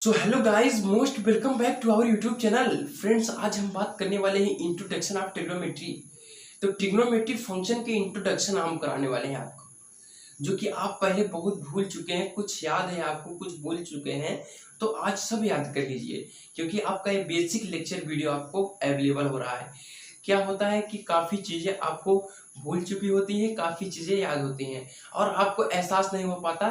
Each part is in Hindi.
So hello guys, most welcome back to our YouTube channel. Friends, आज हम बात करने वाले हैं इंट्रोडक्शन ऑफ ट्रिग्नोमेट्री। तो ट्रिग्नोमेट्री फंक्शन के इंट्रोडक्शन हम कराने वाले हैं आपको, जो कि आप पहले बहुत भूल चुके हैं। कुछ याद है आपको, कुछ भूल चुके हैं, तो आज सब याद कर लीजिए, क्योंकि आपका ये बेसिक लेक्चर वीडियो आपको अवेलेबल हो रहा है। क्या होता है कि काफ़ी चीज़ें आपको भूल चुकी होती हैं, काफ़ी चीज़ें याद होती हैं, और आपको एहसास नहीं हो पाता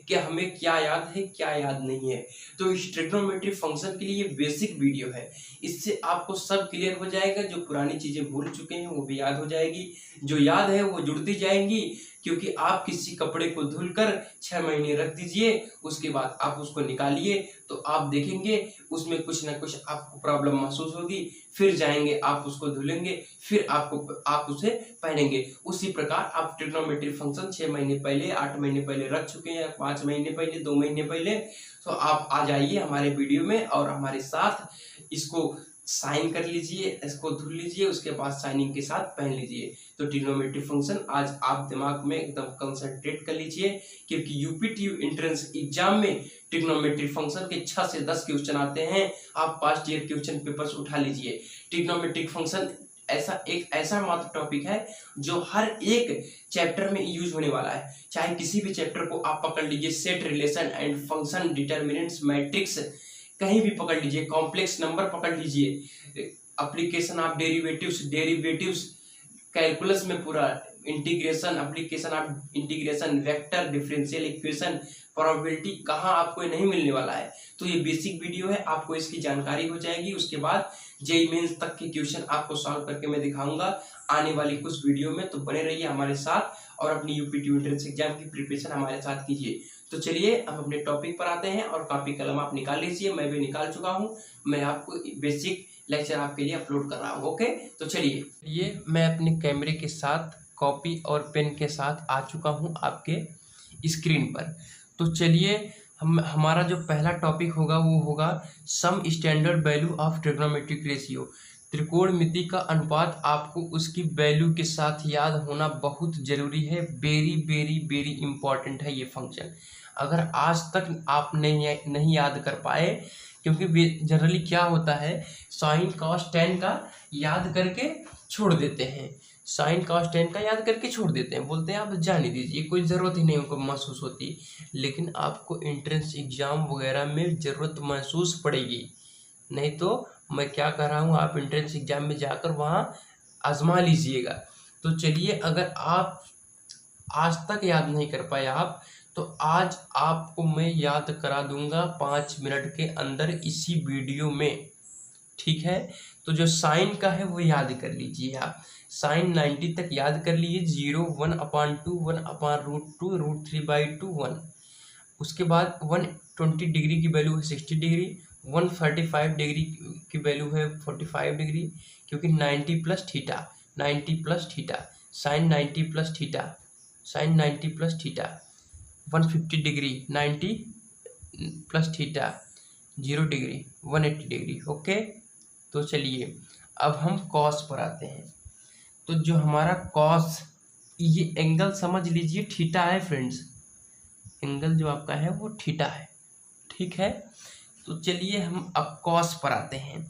कि हमें क्या याद है क्या याद नहीं है। तो इस ट्रिग्नोमेट्री फंक्शन के लिए ये बेसिक वीडियो है। इससे आपको सब क्लियर हो जाएगा। जो पुरानी चीज़ें भूल चुके हैं वो भी याद हो जाएगी, जो याद है वो जुड़ती जाएंगी। क्योंकि आप किसी कपड़े को धुलकर 6 महीने रख दीजिए, उसके बाद आप उसको निकालिए, तो आप देखेंगे उसमें कुछ ना कुछ आपको प्रॉब्लम महसूस होगी। फिर जाएंगे आप उसको धुलेंगे, फिर आप उसे पहनेंगे। उसी प्रकार आप ट्रिग्नोमेट्री फंक्शन 6 महीने पहले, 8 महीने पहले रख चुके हैं, 5 महीने पहले, 2 महीने पहले, तो आप आ जाइए हमारे वीडियो में और हमारे साथ इसको साइन कर लीजिए, इसको धुल लीजिए, उसके बाद साइनिंग के साथ पहन लीजिए। तो ट्रिग्नोमेट्री फंक्शन आज आप दिमाग में एकदम कंसंट्रेट कर लीजिए, क्योंकि यूपीटीयू एंट्रेंस एग्जाम में ट्रिग्नोमेट्री फंक्शन के 6 से 10 क्वेश्चन आते हैं। आप पास्ट ईयर क्वेश्चन पेपर्स उठा लीजिए। ट्रिग्नोमेट्रिक फंक्शन ऐसा मात्र टॉपिक है जो हर एक चैप्टर में यूज होने वाला है। चाहे किसी भी चैप्टर को आप पकड़ लीजिए, set, relation and function, determinants, matrix, कहीं भी पकड़ लीजिए, कॉम्प्लेक्स नंबर पकड़ लीजिए, एप्लीकेशन ऑफ डेरिवेटिव्स, कैलकुलस में पूरा integration, application of integration, vector, differential equation, probability, कहाँ आपको नहीं मिलने वाला है। तो ये बेसिक वीडियो है, आपको इसकी जानकारी हो जाएगी। उसके बाद जेईई मेंस तक के क्वेश्चन आपको सॉल्व करके मैं दिखाऊंगा आने वाली कुछ वीडियो में। तो बने रहिए हमारे साथ और अपनी यूपीटीयू एंट्रेंस एग्जाम की प्रिपरेशन हमारे साथ कीजिए। तो चलिए हम अपने टॉपिक पर आते हैं, और कॉपी कलम आप निकाल लीजिए, मैं भी निकाल चुका हूँ। मैं आपको बेसिक लेक्चर आपके लिए अपलोड कर रहा हूँ। ओके, तो चलिए, ये मैं अपने कैमरे के साथ कॉपी और पेन के साथ आ चुका हूँ आपके स्क्रीन पर। तो चलिए, हमारा जो पहला टॉपिक होगा वो होगा some standard value of trigonometric ratio. त्रिकोणमिति का अनुपात आपको उसकी वैल्यू के साथ याद होना बहुत जरूरी है। वेरी वेरी वेरी इंपॉर्टेंट है ये फंक्शन। अगर आज तक आप नहीं याद कर पाए, क्योंकि जनरली क्या होता है, साइन कॉस टेन का याद करके छोड़ देते हैं, साइन कॉस टेन का याद करके छोड़ देते हैं, बोलते हैं आप जाने दीजिए, कोई ज़रूरत ही नहीं उनको महसूस होती। लेकिन आपको एंट्रेंस एग्जाम वगैरह में ज़रूरत महसूस पड़ेगी। नहीं तो मैं क्या कर रहा हूँ, आप एंट्रेंस एग्जाम में जाकर वहाँ आजमा लीजिएगा। तो चलिए, अगर आप आज तक याद नहीं कर पाए तो आज आपको मैं याद करा दूंगा 5 मिनट के अंदर इसी वीडियो में, ठीक है। तो जो साइन का है वो याद कर लीजिए आप। साइन 90 तक याद कर लीजिए, 0, 1/2, 1/√2, √3/2, 1। उसके बाद 120 डिग्री की वैल्यू है 60 डिग्री, 145 डिग्री की वैल्यू है 45 डिग्री, क्योंकि 90 plus theta, 90 plus theta, sine 90 plus theta, sine 90 plus theta, 150 degree, 90 plus theta, 0 degree, 180 degree. Okay, तो चलिए अब हम कॉस पर आते हैं। तो जो हमारा कॉस, ये एंगल समझ लीजिए थीटा है फ्रेंड्स, एंगल जो आपका है वो थीटा है, ठीक है। तो चलिए हम अब कॉस पर आते हैं।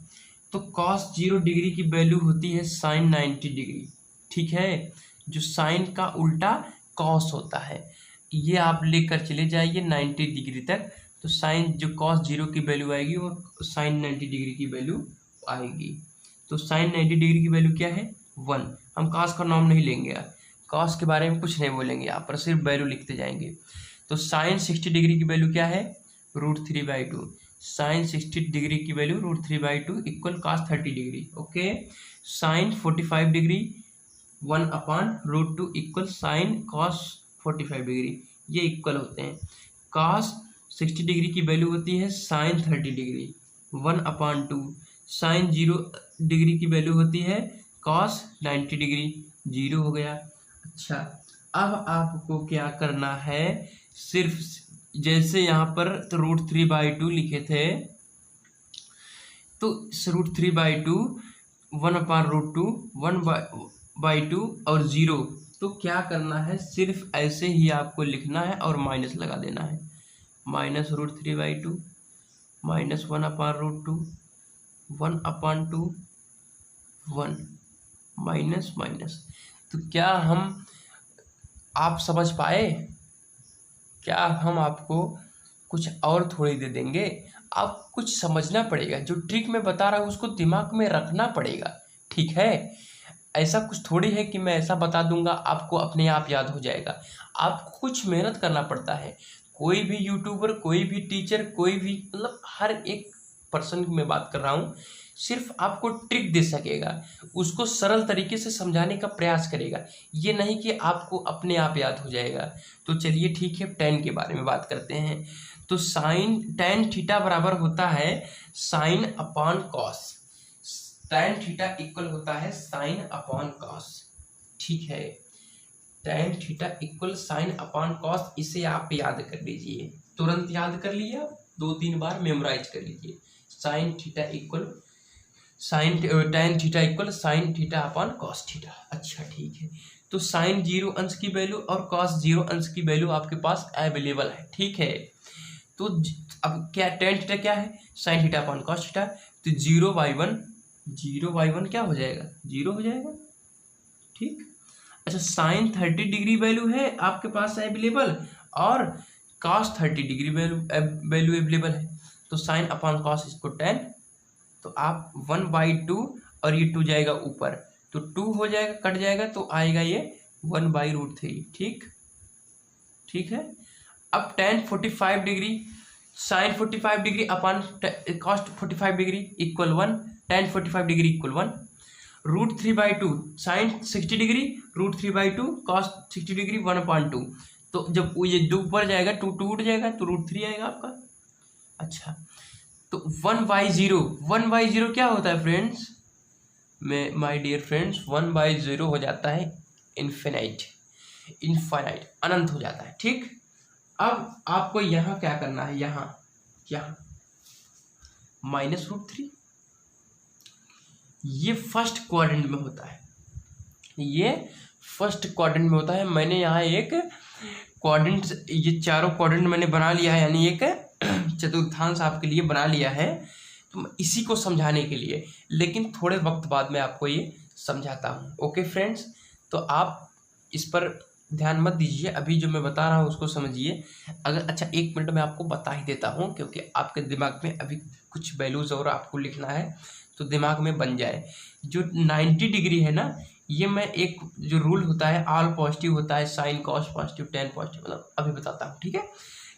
तो कॉस 0 डिग्री की वैल्यू होती है साइन 90 डिग्री, ठीक है। जो साइन का उल्टा कॉस होता है, ये आप लेकर चले जाइए 90 डिग्री तक, तो साइन जो कॉस 0 की वैल्यू आएगी वो साइन 90 डिग्री की वैल्यू आएगी। तो साइन 90 डिग्री की वैल्यू क्या है, 1। हम कॉस का नाम नहीं लेंगे यार, कॉस के बारे में कुछ नहीं बोलेंगे यहाँ पर, सिर्फ वैल्यू लिखते जाएंगे। तो साइन 60 डिग्री की वैल्यू क्या है, √3/2। साइन 60 डिग्री की value √3/2 equal cos 30 degree. Okay, sine 45 degree 1/√2 equal sine cos 45 degree, ये इक्वल होते हैं। कॉस 60 डिग्री की वैल्यू होती है साइन 30 डिग्री, 1/2। साइन 0 डिग्री की वैल्यू होती है कॉस 90 डिग्री, 0 हो गया। अच्छा, अब आपको क्या करना है, सिर्फ जैसे यहाँ पर तो √3/2 लिखे थे, तो √3/2, 1/√2, 1/2 और 0, तो क्या करना है, सिर्फ ऐसे ही आपको लिखना है और माइनस लगा देना है, -√3/2, -1/√2, 1/2, 1 माइनस माइनस। तो क्या आप समझ पाए? क्या हम आपको कुछ और थोड़ी दे देंगे? आप कुछ समझना पड़ेगा, जो ट्रिक मैं बता रहा हूँ उसको दिमाग में रखना पड़ेगा, ठीक है? ऐसा कुछ थोड़ी है कि मैं ऐसा बता दूंगा आपको अपने आप याद हो जाएगा। आपको कुछ मेहनत करना पड़ता है। कोई भी यूट्यूबर, कोई भी टीचर, कोई भी मतलब हर एक पर्सन की मैं बात कर रहा हूँ, सिर्फ आपको ट्रिक दे सकेगा, उसको सरल तरीके से समझाने का प्रयास करेगा। ये नहीं कि आपको अपने आप याद हो जाएगा। तो चलिए ठीक है, tan के बारे में बात करते हैं। तो साइन tan थीटा बराबर होता है sign upon cos. tan theta equal होता है साइन अपॉन कॉस, ठीक है? tan theta equal sign upon cos, इसे आप याद कर लीजिए, तुरंत याद कर लिए आप, 2-3 बार मेमोराइज कर लीजिए। Sine theta equal tan theta equal sign theta upon cos theta. अच्छा ठीक है, तो साइन 0 अंश की वैल्यू और कॉस 0 अंश की वैल्यू आपके पास अवेलेबल है, ठीक है? तो अब क्या tan थीटा क्या है? Sign theta upon cos theta. तो 0/1 क्या हो जाएगा? 0 हो जाएगा, ठीक। अच्छा, साइन 30 डिग्री वैल्यू है आपके पास अवेलेबल और कॉस 30 डिग्री वैल्यू अवेलेबल है। तो साइन अपॉन कॉस इसको tan, तो आप 1/2 और ये 2 जाएगा ऊपर, तो 2 हो जाएगा, कट जाएगा, तो आएगा ये 1/√3, ठीक है। अब tan 45 degree, sine 45 degree upon cos 45 degree equal 1, tan 45 degree equal 1। √3/2 sine 60 degree, √3/2 cos 60 degree 1/2। तो जब ये 2 ऊपर जाएगा, 2 उठ जाएगा, तो √3 आएगा आपका। अच्छा, तो 1/0 क्या होता है फ्रेंड्स? माय डियर फ्रेंड्स, 1/0 हो जाता है इन्फिनाइट, अनंत हो जाता है, ठीक। अब आपको यहाँ क्या करना है? यहाँ -√3, ये फर्स्ट क्वाड्रेंट में होता है, मैंने यहाँ एक क्वाड्रेंट, ये चारों क्वाड्रेंट मैंने बना लिया है, यानी एक चतुर्थांश आपके लिए बना लिया है, तो इसी को समझाने के लिए, लेकिन थोड़े वक्त बाद मैं आपको ये समझाता हूँ। ओके फ्रेंड्स, तो आप इस पर ध्यान मत दीजिए, अभी जो मैं बता रहा हूँ उसको समझिए। अगर अच्छा 1 मिनट में आपको बता ही देता हूँ, क्योंकि आपके दिमाग में अभी कुछ वैल्यूज और आपको लिखना है, तो दिमाग में बन जाए। जो 90 डिग्री है ना, ये मैं एक जो रूल होता है, ऑल पॉजिटिव होता है, sine cos positive, tan positive, मतलब अभी बताता हूँ, ठीक है।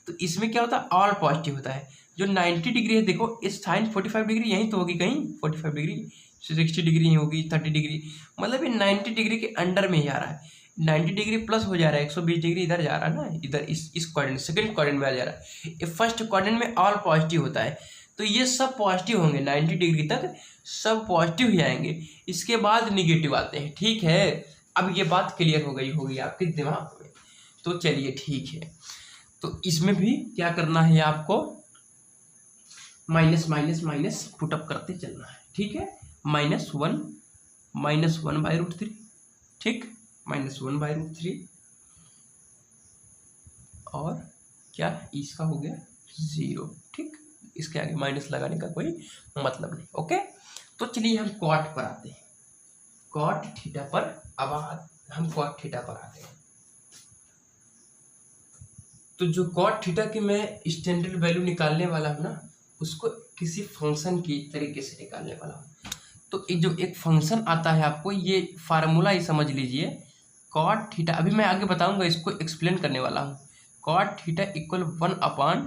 तो इसमें क्या होता है? ऑल पॉजिटिव होता है। जो 90 डिग्री है, देखो इस साइन 45 डिग्री यहीं तो होगी, कहीं 45 डिग्री, 60 डिग्री ही होगी, 30 डिग्री, मतलब ये 90 डिग्री के अंडर में ही आ रहा है। 90 डिग्री प्लस हो जा रहा है, 120 डिग्री इधर जा रहा है ना, इधर इस क्वाड्रेंट, सेकंड क्वाड्रेंट में आ जा रहा है। ये फर्स्ट क्वाड्रेंट में ऑल पॉजिटिव होता है, तो ये सब पॉजिटिव होंगे, 90 डिग्री तक सब पॉजिटिव ही आएंगे, इसके बाद निगेटिव आते हैं, ठीक है। अब ये बात क्लियर हो गई होगी आपके दिमाग में, तो चलिए ठीक है। तो इसमें भी क्या करना है आपको? माइनस माइनस माइनस पुटअप करते चलना है, ठीक है। -1/√3, ठीक, -1/√3, और क्या इसका हो गया 0, ठीक। इसके आगे माइनस लगाने का कोई मतलब नहीं, ओके। तो चलिए हम कॉट पर आते हैं, कॉट थीटा पर। अब हम कॉट थीटा पर आते हैं। तो जो कॉट थीटा की मैं स्टैंडर्ड वैल्यू निकालने वाला हूँ ना, उसको किसी फंक्शन की तरीके से निकालने वाला हूँ। तो जो एक फंक्शन आता है, आपको ये फार्मूला ही समझ लीजिए, कॉट थीटा, अभी मैं आगे बताऊंगा, इसको एक्सप्लेन करने वाला हूँ। Cot theta equal 1/tan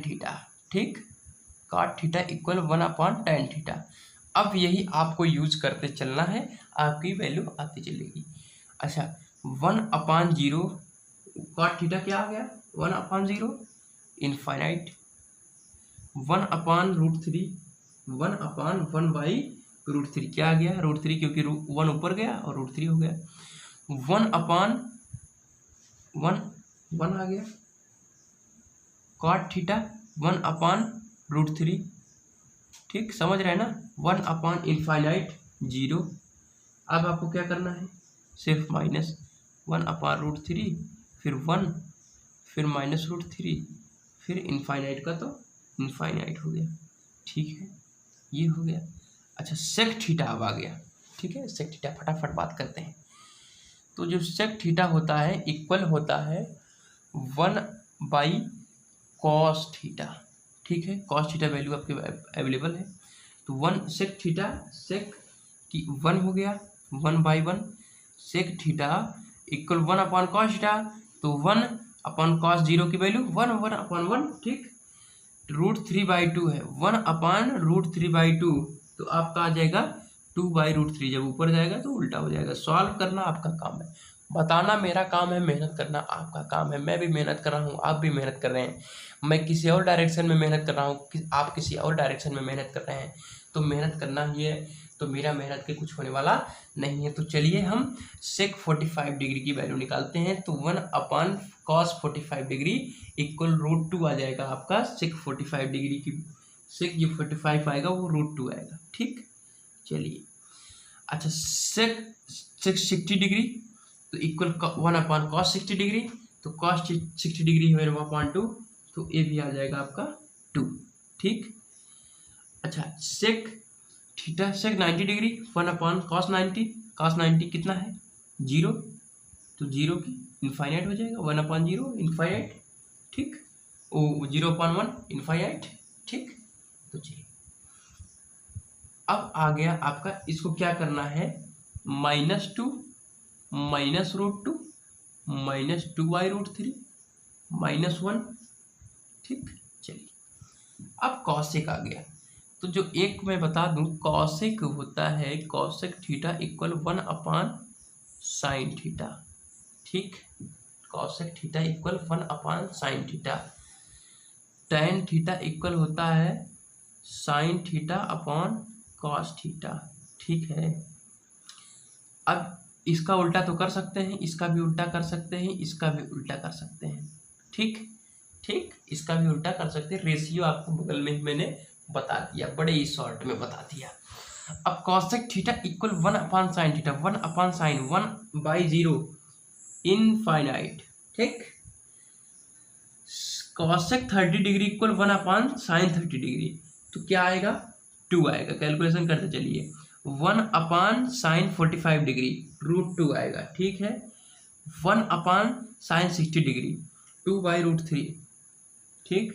theta, ठीक, cot theta equal 1/tan theta. अब यही आपको यूज करते चलना है, आपकी वैल्यू आती चलेगी। अच्छा, 1/0, कॉट थीटा क्या आ गया? 1/0 इनफाइनाइट, 1/√3, 1/1/√3 क्या आ गया? √3, क्योंकि 1 ऊपर गया और √3 हो गया। 1/1 आ गया, कॉट थीटा 1/√3, ठीक, समझ रहे हैं ना। 1/∞0। अब आपको क्या करना है? सिर्फ माइनस 1/√3, फिर 1, फिर -√3, फिर इनफाइनाइट का तो इनफाइनाइट हो गया, ठीक है, ये हो गया। अच्छा सेक थीटा अब आ गया, ठीक है, सेक थीटा फटाफट बात करते हैं। तो जो सेक थीटा होता है इक्वल होता है 1/cos थीटा, ठीक है, cos थीटा वैल्यू आपके अवेलेबल है। तो 1 सेक थीटा, सेक की 1 हो गया, 1/1 सेक थीटा इक्वल 1/cos थीटा, तो 1/cos 0 की वैल्यू 1/1, ठीक, √3/2 है, 1/√3/2, तो आपका आ जाएगा 2/√3। जब ऊपर जाएगा तो उल्टा हो जाएगा। सॉल्व करना आपका काम है, बताना मेरा काम है, मेहनत करना आपका काम है। मैं भी मेहनत कर रहा हूँ, आप भी मेहनत कर रहे हैं, मैं किसी और डायरेक्शन में मेहनत कर रहा हूँ, आप किसी और डायरेक्शन में मेहनत कर रहे हैं, तो मेहनत करना ही है। तो मेरा मेहनत के कुछ होने वाला नहीं है। तो चलिए हम सेक 45 डिग्री की वैल्यू निकालते हैं। तो 1/cos 45 डिग्री इक्वल √2 आ जाएगा आपका सेक 45 डिग्री की। सेक जो 45 आएगा वो √2 आएगा, ठीक। चलिए अच्छा सेक 60 डिग्री तो इक्वल 1/cos 60 डिग्री, तो cos 60 डिग्री है 1/2, तो ये भी आ जाएगा आपका 2, ठीक। अच्छा sec theta sec 90 degree 1/cos 90, cos 90 कितना है 0, तो 0 की इनफाइनाइट हो जाएगा, 1/0 इनफाइनाइट, ठीक, ओ 0/1 इनफाइनाइट, ठीक। तो चलिए अब आ गया आपका, इसको क्या करना है, -2 -√2 -2/√3 -1, ठीक। चलिए अब कॉसेक आ गया। तो जो एक मैं बता दूं, कॉसेक होता है cosec theta equal 1/sin theta, ठीक। Cosec theta equal 1/sin theta. tan theta equal होता है sin theta upon cos theta, ठीक है। अब इसका उल्टा तो कर सकते हैं, इसका भी उल्टा कर सकते हैं, इसका भी उल्टा कर सकते हैं, ठीक ठीक, इसका भी उल्टा कर सकते हैं। रेशियो आपको बगल में ही मैंने बता दिया, बड़े ही शॉर्ट में बता दिया। अब cosec theta equal 1/sin theta, 1/sin 1/0 infinite, ठीक। Cosec 30 degree equal 1/sin 30 degree, तो क्या आएगा 2 आएगा। कैलकुलेशन करते चलिए, 1/sin 45 डिग्री √2 आएगा, ठीक है। 1/sin 60 डिग्री 2/√3, ठीक।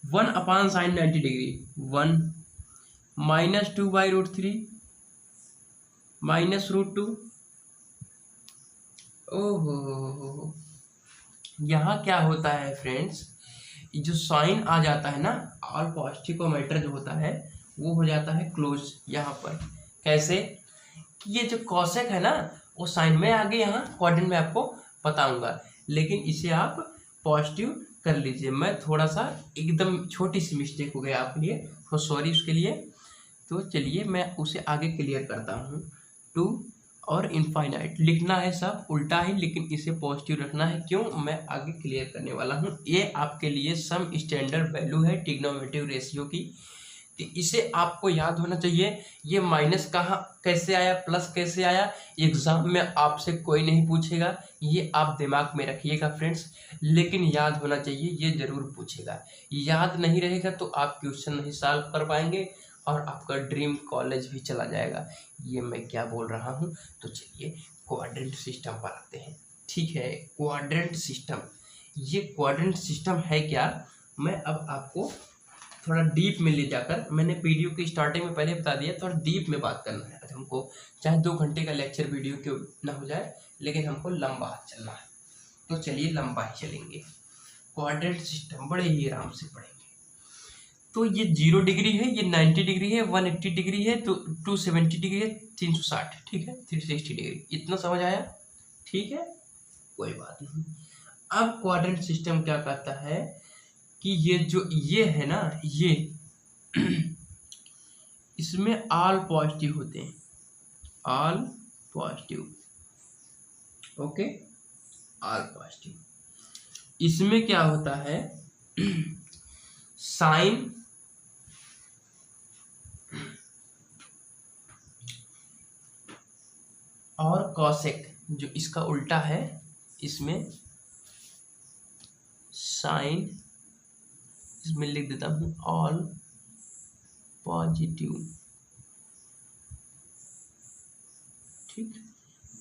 1/sin 90 degree 1 -2/√3 -√2। ओहो, यहाँ क्या होता है फ्रेंड्स, जो साइन आ जाता है ना, ऑल पॉजिटिव मैटर जो होता है वो हो जाता है क्लोज यहाँ पर। कैसे कि ये जो कॉसेक है ना वो साइन में आगे यहाँ क्वाड्रेंट में आपको बताऊंगा, लेकिन इसे आप पॉजिटिव कर लीजिए। मैं थोड़ा सा एकदम छोटी सी मिस्टेक हो गया आपके लिए, तो सॉरी उसके लिए। तो चलिए मैं उसे आगे क्लियर करता हूँ। 2 और इनफाइनाइट लिखना है सब उल्टा ही, लेकिन इसे पॉजिटिव रखना है, क्यों, मैं आगे क्लियर करने वाला हूँ। ये आपके लिए सम स्टैंडर्ड वैल्यू है ट्रिग्नोमेट्रिक रेशियो की, तो इसे आपको याद होना चाहिए। ये माइनस कहाँ कैसे आया, प्लस कैसे आया, एग्जाम में आपसे कोई नहीं पूछेगा, ये आप दिमाग में रखिएगा फ्रेंड्स। लेकिन याद होना चाहिए, ये जरूर पूछेगा। याद नहीं रहेगा तो आप क्वेश्चन नहीं सॉल्व कर पाएंगे और आपका ड्रीम कॉलेज भी चला जाएगा। ये मैं क्या बोल रहा हूँ। तो चलिए क्वाड्रेंट सिस्टम पर आते हैं, ठीक है। क्वाड्रेंट सिस्टम, ये क्वाड्रेंट सिस्टम है क्या, मैं अब आपको थोड़ा डीप में ले जाकर, मैंने वीडियो की स्टार्टिंग में पहले बता दिया, थोड़ा डीप में बात करना है आज हमको। चाहे 2 घंटे का लेक्चर वीडियो क्यों ना हो जाए, लेकिन हमको लंबा चलना है। तो चलिए लंबा ही चलेंगे। क्वाड्रेंट सिस्टम बड़े ही आराम से पढ़ेंगे। तो ये 0 डिग्री है, ये 90 डिग्री है, 180 डिग्री है, तो 270 डिग्री है, 360, ठीक है, 360 डिग्री। इतना समझ आया, ठीक है, कोई बात नहीं। अब क्वाड्रेंट सिस्टम क्या कहता है कि ये जो ये है ना, ये इसमें ऑल पॉजिटिव होते हैं, all positive, okay, all positive. इसमें क्या होता है, साइन और कॉसेक जो इसका उल्टा है, इसमें साइन इसमें लिख देता हूँ ऑल पॉजिटिव, ठीक।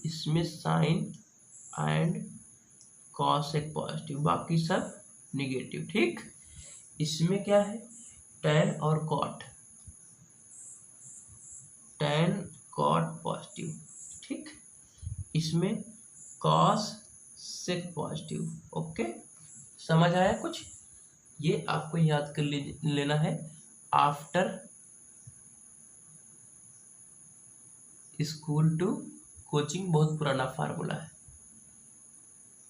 इसमें साइन एंड कॉसेक पॉजिटिव, बाकी सब निगेटिव, ठीक। इसमें क्या है, टैन और कॉट, टैन कॉट पॉजिटिव, ठीक। इसमें कॉस सेक पॉजिटिव, ओके। समझ आया कुछ? ये आपको याद कर लेना है आफ्टर स्कूल टू कोचिंग, बहुत पुराना फार्मूला है,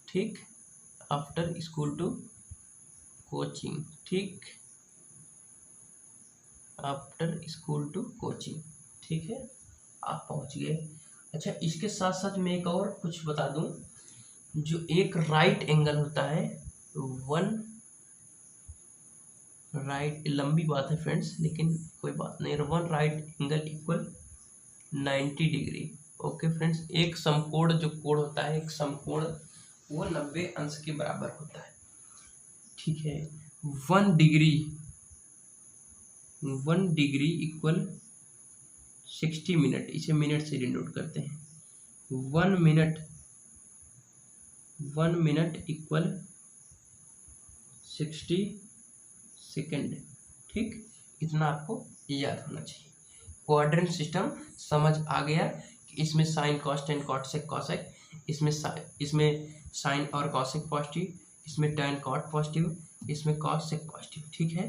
ठीक। आफ्टर स्कूल टू कोचिंग, ठीक, आफ्टर स्कूल टू कोचिंग, ठीक है, आप पहुंच गए। अच्छा, इसके साथ साथ मैं एक और कुछ बता दूं, जो एक राइट एंगल होता है, वन राइट, लंबी बात है फ्रेंड्स लेकिन कोई बात नहीं, one right angle equal 90 degree, okay friends. एक समकोण जो कोण होता है, एक समकोण, वो 90 अंश के बराबर होता है, ठीक है। 1 डिग्री इक्वल 60 मिनट, इसे मिनट से डिनोट करते हैं। 1 मिनट इक्वल 60 सेकेंड, ठीक। इतना आपको याद होना चाहिए। क्वाड्रेंट सिस्टम समझ आ गया कि इसमें sine cos tan cot sec cosec, इसमें साइन और कॉसेक पॉजिटिव, इसमें टेन कॉट पॉजिटिव, इसमें कॉस सेक पॉजिटिव, ठीक है।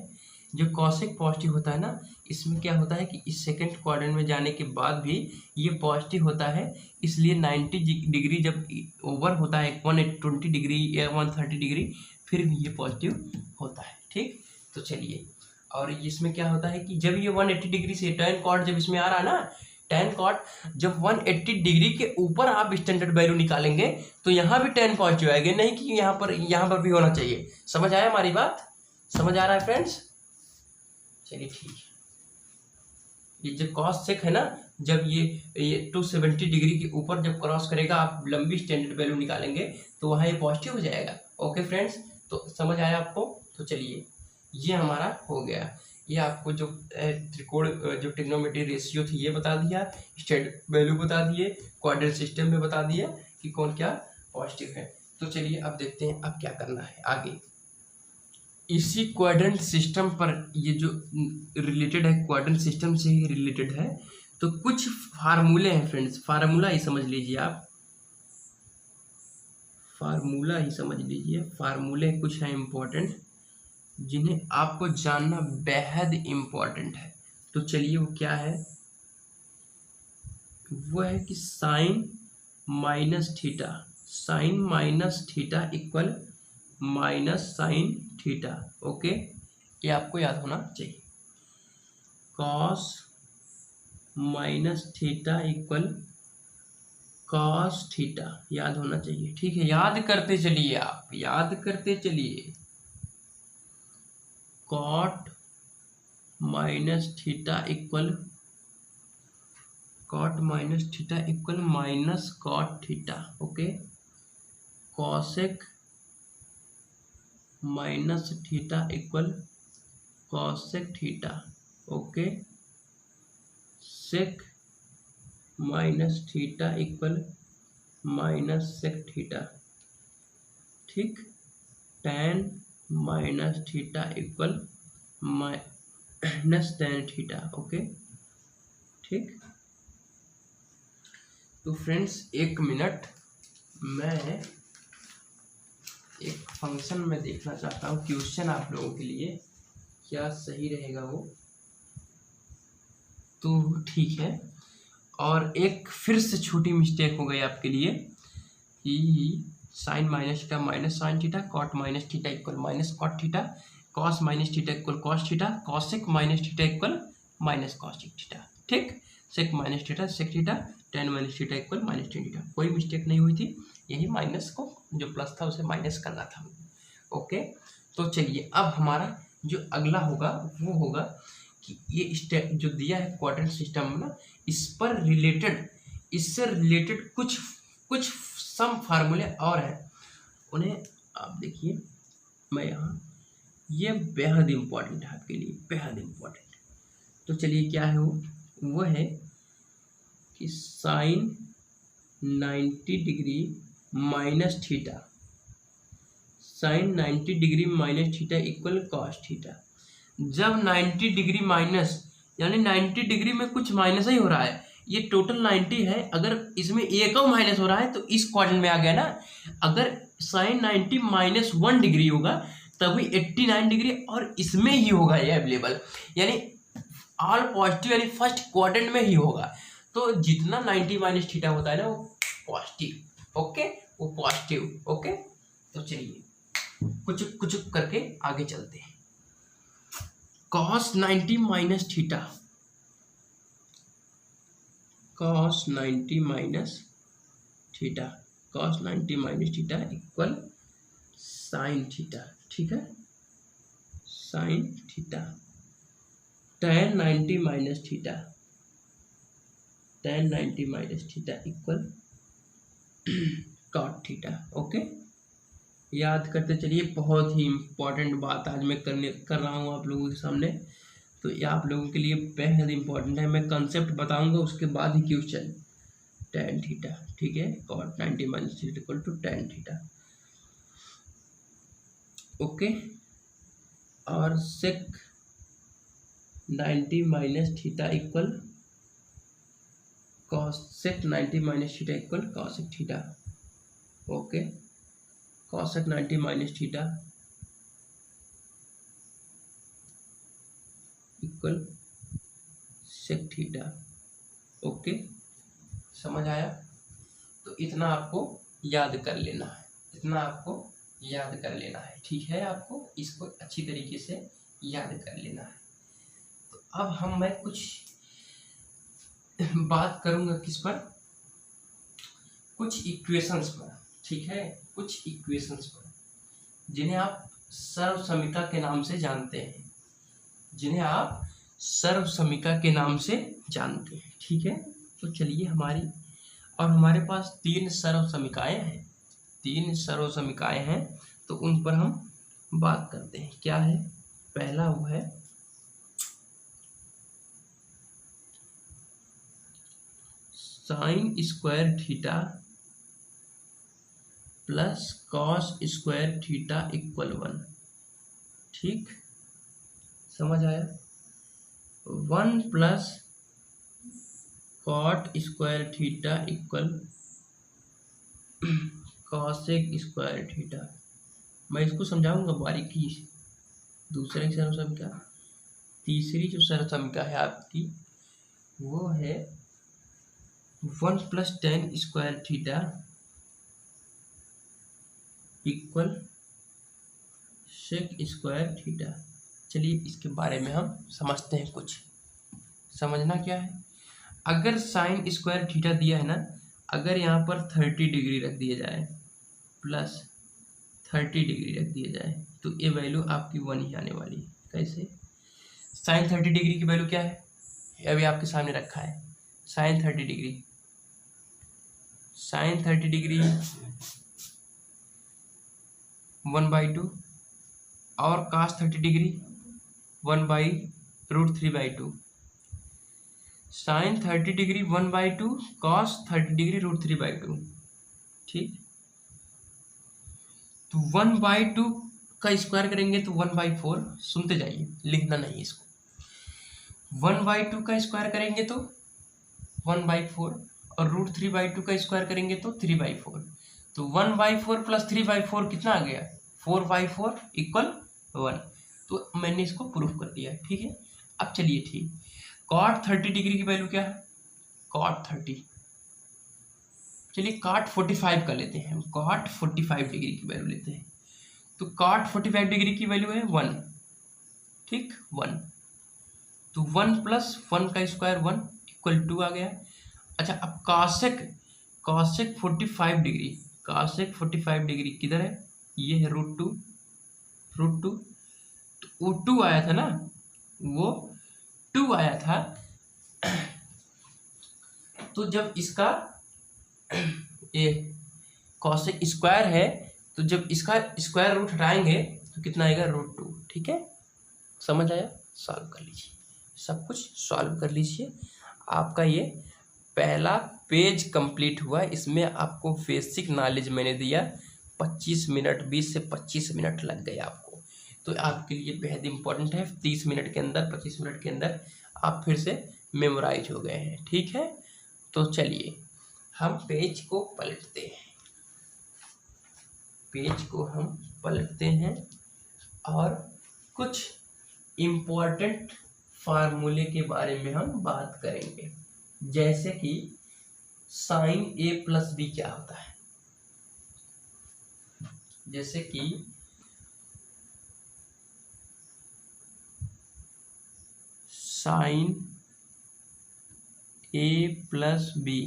जो कॉसेक पॉजिटिव होता है ना, इसमें क्या होता है कि इस सेकंड क्वाड्रेंट में जाने के बाद भी ये पॉजिटिव होता है, इसलिए 90 डिग्री जब ओवर होता है 120 डिग्री या 130 डिग्री, फिर भी ये पॉजिटिव होता है, ठीक। तो चलिए, और इसमें क्या होता है कि जब ये 180 डिग्री से टेन कॉट जब इसमें आ रहा है ना, टेन कॉट जब 180 डिग्री के ऊपर आप स्टैंडर्ड वैल्यू निकालेंगे तो यहाँ भी टेन पॉजिटिव आएगा, नहीं कि यहाँ पर भी होना चाहिए। समझ आया हमारी बात? समझ आ रहा है फ्रेंड्स? चलिए ठीक है। ये जो कॉस सेक है ना, जब ये 270 डिग्री के ऊपर जब क्रॉस करेगा, आप लंबी स्टैंडर्ड वैल्यू निकालेंगे तो वहाँ ये पॉजिटिव हो जाएगा, ओके फ्रेंड्स। तो समझ आया आपको? तो चलिए, ये हमारा हो गया। ये आपको जो त्रिकोण जो ट्रिग्नोमेट्री रेशियो थी ये बता दिया, स्टैंडर्ड वैल्यू बता दिए, क्वाड्रेंट सिस्टम में बता दिया कि कौन क्या पॉजिटिव है। तो चलिए अब देखते हैं अब क्या करना है आगे। इसी क्वाड्रेंट सिस्टम पर ये जो रिलेटेड है, क्वाड्रेंट सिस्टम से ही रिलेटेड है, तो कुछ फार्मूले हैं फ्रेंड्स, फार्मूला ही समझ लीजिए आप, फार्मूला ही समझ लीजिए। फार्मूले कुछ हैं इम्पोर्टेंट, जिन्हें आपको जानना बेहद इम्पोर्टेंट है। तो चलिए वो क्या है, वो है कि sine minus theta, sine minus theta equal minus sine theta, okay, ये आपको याद होना चाहिए। Cos minus theta equal cos theta, याद होना चाहिए, ठीक है। याद करते चलिए, आप याद करते चलिए। Cot minus theta equal minus cot theta, okay. Cosec minus theta equal cosec theta, okay. Sec minus theta equal minus sec theta, ठीक। Tan minus theta equal minus tan theta, okay, ठीक। तो फ्रेंड्स एक मिनट, मैं एक फंक्शन में देखना चाहता हूँ, क्वेश्चन आप लोगों के लिए क्या सही रहेगा वो, तो ठीक है। और एक फिर से छोटी मिस्टेक हो गई आपके लिए कि sine minus theta minus sine theta, cot minus theta equal minus cot theta, cos minus theta equal cos theta, cosec minus theta equal minus cosec theta, ठीक। Sec minus theta sec theta, tan minus theta equal minus tan theta, कोई मिस्टेक नहीं हुई थी, यही माइनस को जो प्लस था उसे माइनस करना था, ओके। तो चलिए अब हमारा जो अगला होगा वो होगा कि ये स्टेप जो दिया है क्वाड्रेंट सिस्टम में ना, इस पर रिलेटेड, इससे रिलेटेड कुछ सम फार्मूले और हैं, उन्हें आप देखिए। मैं यहाँ ये बेहद इम्पोर्टेंट है आपके लिए, बेहद इम्पोर्टेंट। तो चलिए क्या है वो है कि sine 90 degree minus theta, sine 90 degree minus theta equal cos theta. जब 90 डिग्री माइनस यानी 90 डिग्री में कुछ माइनस ही हो रहा है, ये टोटल 90 है, अगर इसमें एक और माइनस हो रहा है तो इस क्वाड्रेंट में आ गया ना। अगर साइन 90 माइनस 1 डिग्री होगा तभी 89 डिग्री और इसमें ही होगा ये अवेलेबल, यानी ऑल पॉजिटिव यानी फर्स्ट क्वाड्रेंट में ही होगा। तो जितना 90 माइनस थीटा होता है ना वो पॉजिटिव, ओके, वो पॉजिटिव, ओके। तो चलिए कुछ कुछ करके आगे चलते हैं। cos 90 minus theta, cos 90 minus theta, cos 90 minus theta equal sine theta, ठीक है, sine theta. tan 90 minus theta, tan 90 minus theta equal cot theta, okay. याद करते चलिए, बहुत ही इम्पोर्टेंट बात आज मैं कर रहा हूँ आप लोगों के सामने, तो ये आप लोगों के लिए बेहद इम्पोर्टेंट है। मैं कंसेप्ट बताऊंगा उसके बाद ही क्वेश्चन। tan थीटा, ठीक है, cot 90 minus theta equal to tan theta, okay. और sec 90 minus theta equal cosec 90 minus theta equal cosec theta, okay. cosec 90 minus theta equal sec theta, okay. समझ आया? तो इतना आपको याद कर लेना है, इतना आपको याद कर लेना है, ठीक है। आपको इसको अच्छी तरीके से याद कर लेना है। तो अब मैं कुछ बात करूंगा किस पर, कुछ इक्वेशंस पर, ठीक है, कुछ इक्वेशंस पर जिन्हें आप सर्वसमीका के नाम से जानते हैं, जिन्हें आप सर्वसमीका के नाम से जानते हैं, ठीक है। तो चलिए हमारे पास 3 सर्वसमीकाएं हैं, 3 सर्वसमीकाएं हैं, तो उन पर हम बात करते हैं। क्या है? पहला वो है sine square theta plus cos square theta equal 1, ठीक, समझ आया। 1 plus cot square theta equal cosec square theta. मैं इसको समझाऊंगा बारीकी से। दूसरी सर्वसमीका, तीसरी जो सर्वसमीका है आपकी वो है 1 plus tan square theta equal sec square theta. चलिए इसके बारे में हम समझते हैं। कुछ समझना क्या है, अगर साइन स्क्वायर थीटा दिया है ना, अगर यहाँ पर 30 डिग्री रख दिया जाए प्लस 30 डिग्री रख दिया जाए तो ये वैल्यू आपकी 1 ही आने वाली है। कैसे? साइन 30 डिग्री की वैल्यू क्या है, अभी आपके सामने रखा है। साइन 30 डिग्री, साइन 30 डिग्री 1/2 और cos 30 degree 1/√3/2। Sine 30 degree 1/2, cos 30 degree √3/2, ठीक। तो 1/2 का स्क्वायर करेंगे तो 1/4, सुनते जाइए, लिखना नहीं इसको। 1/2 का स्क्वायर करेंगे तो 1/4 और √3/2 का स्क्वायर करेंगे तो 3/4। तो 1/4 प्लस 3/4 कितना आ गया? 4/4 इक्वल 1। तो मैंने इसको प्रूफ कर दिया, ठीक है। अब चलिए ठीक, कॉट 30 डिग्री की वैल्यू क्या है? कॉट 30, चलिए कॉट 45 का लेते हैं, कॉट 45 डिग्री की वैल्यू लेते हैं। तो कॉट 45 डिग्री की वैल्यू है 1, ठीक, 1। तो 1 प्लस 1 का स्क्वायर 1 इक्वल 2 आ गया। अच्छा, अब कॉसेक 45 डिग्री, कॉसेक 45 डिग्री किधर है? ये है √2, तो वो 2 आया था ना, वो 2 आया था। तो जब इसका ये कॉसेक स्क्वायर है, तो जब इसका स्क्वायर रूट हटाएंगे तो कितना आएगा √2। ठीक है, समझ आया? सॉल्व कर लीजिए, सब कुछ सॉल्व कर लीजिए। आपका ये पहला पेज कंप्लीट हुआ। इसमें आपको बेसिक नॉलेज मैंने दिया, 25 मिनट, 20 से 25 मिनट लग गए आपको। तो आपके लिए बेहद इंपॉर्टेंट है। 30 मिनट के अंदर, 25 मिनट के अंदर आप फिर से मेमोराइज हो गए हैं। ठीक है, तो चलिए हम पेज को पलटते हैं, पेज को हम पलटते हैं और कुछ इम्पोर्टेंट फार्मूले के बारे में हम बात करेंगे। जैसे कि साइन ए प्लस बी क्या होता है, जैसे कि साइन ए प्लस बी,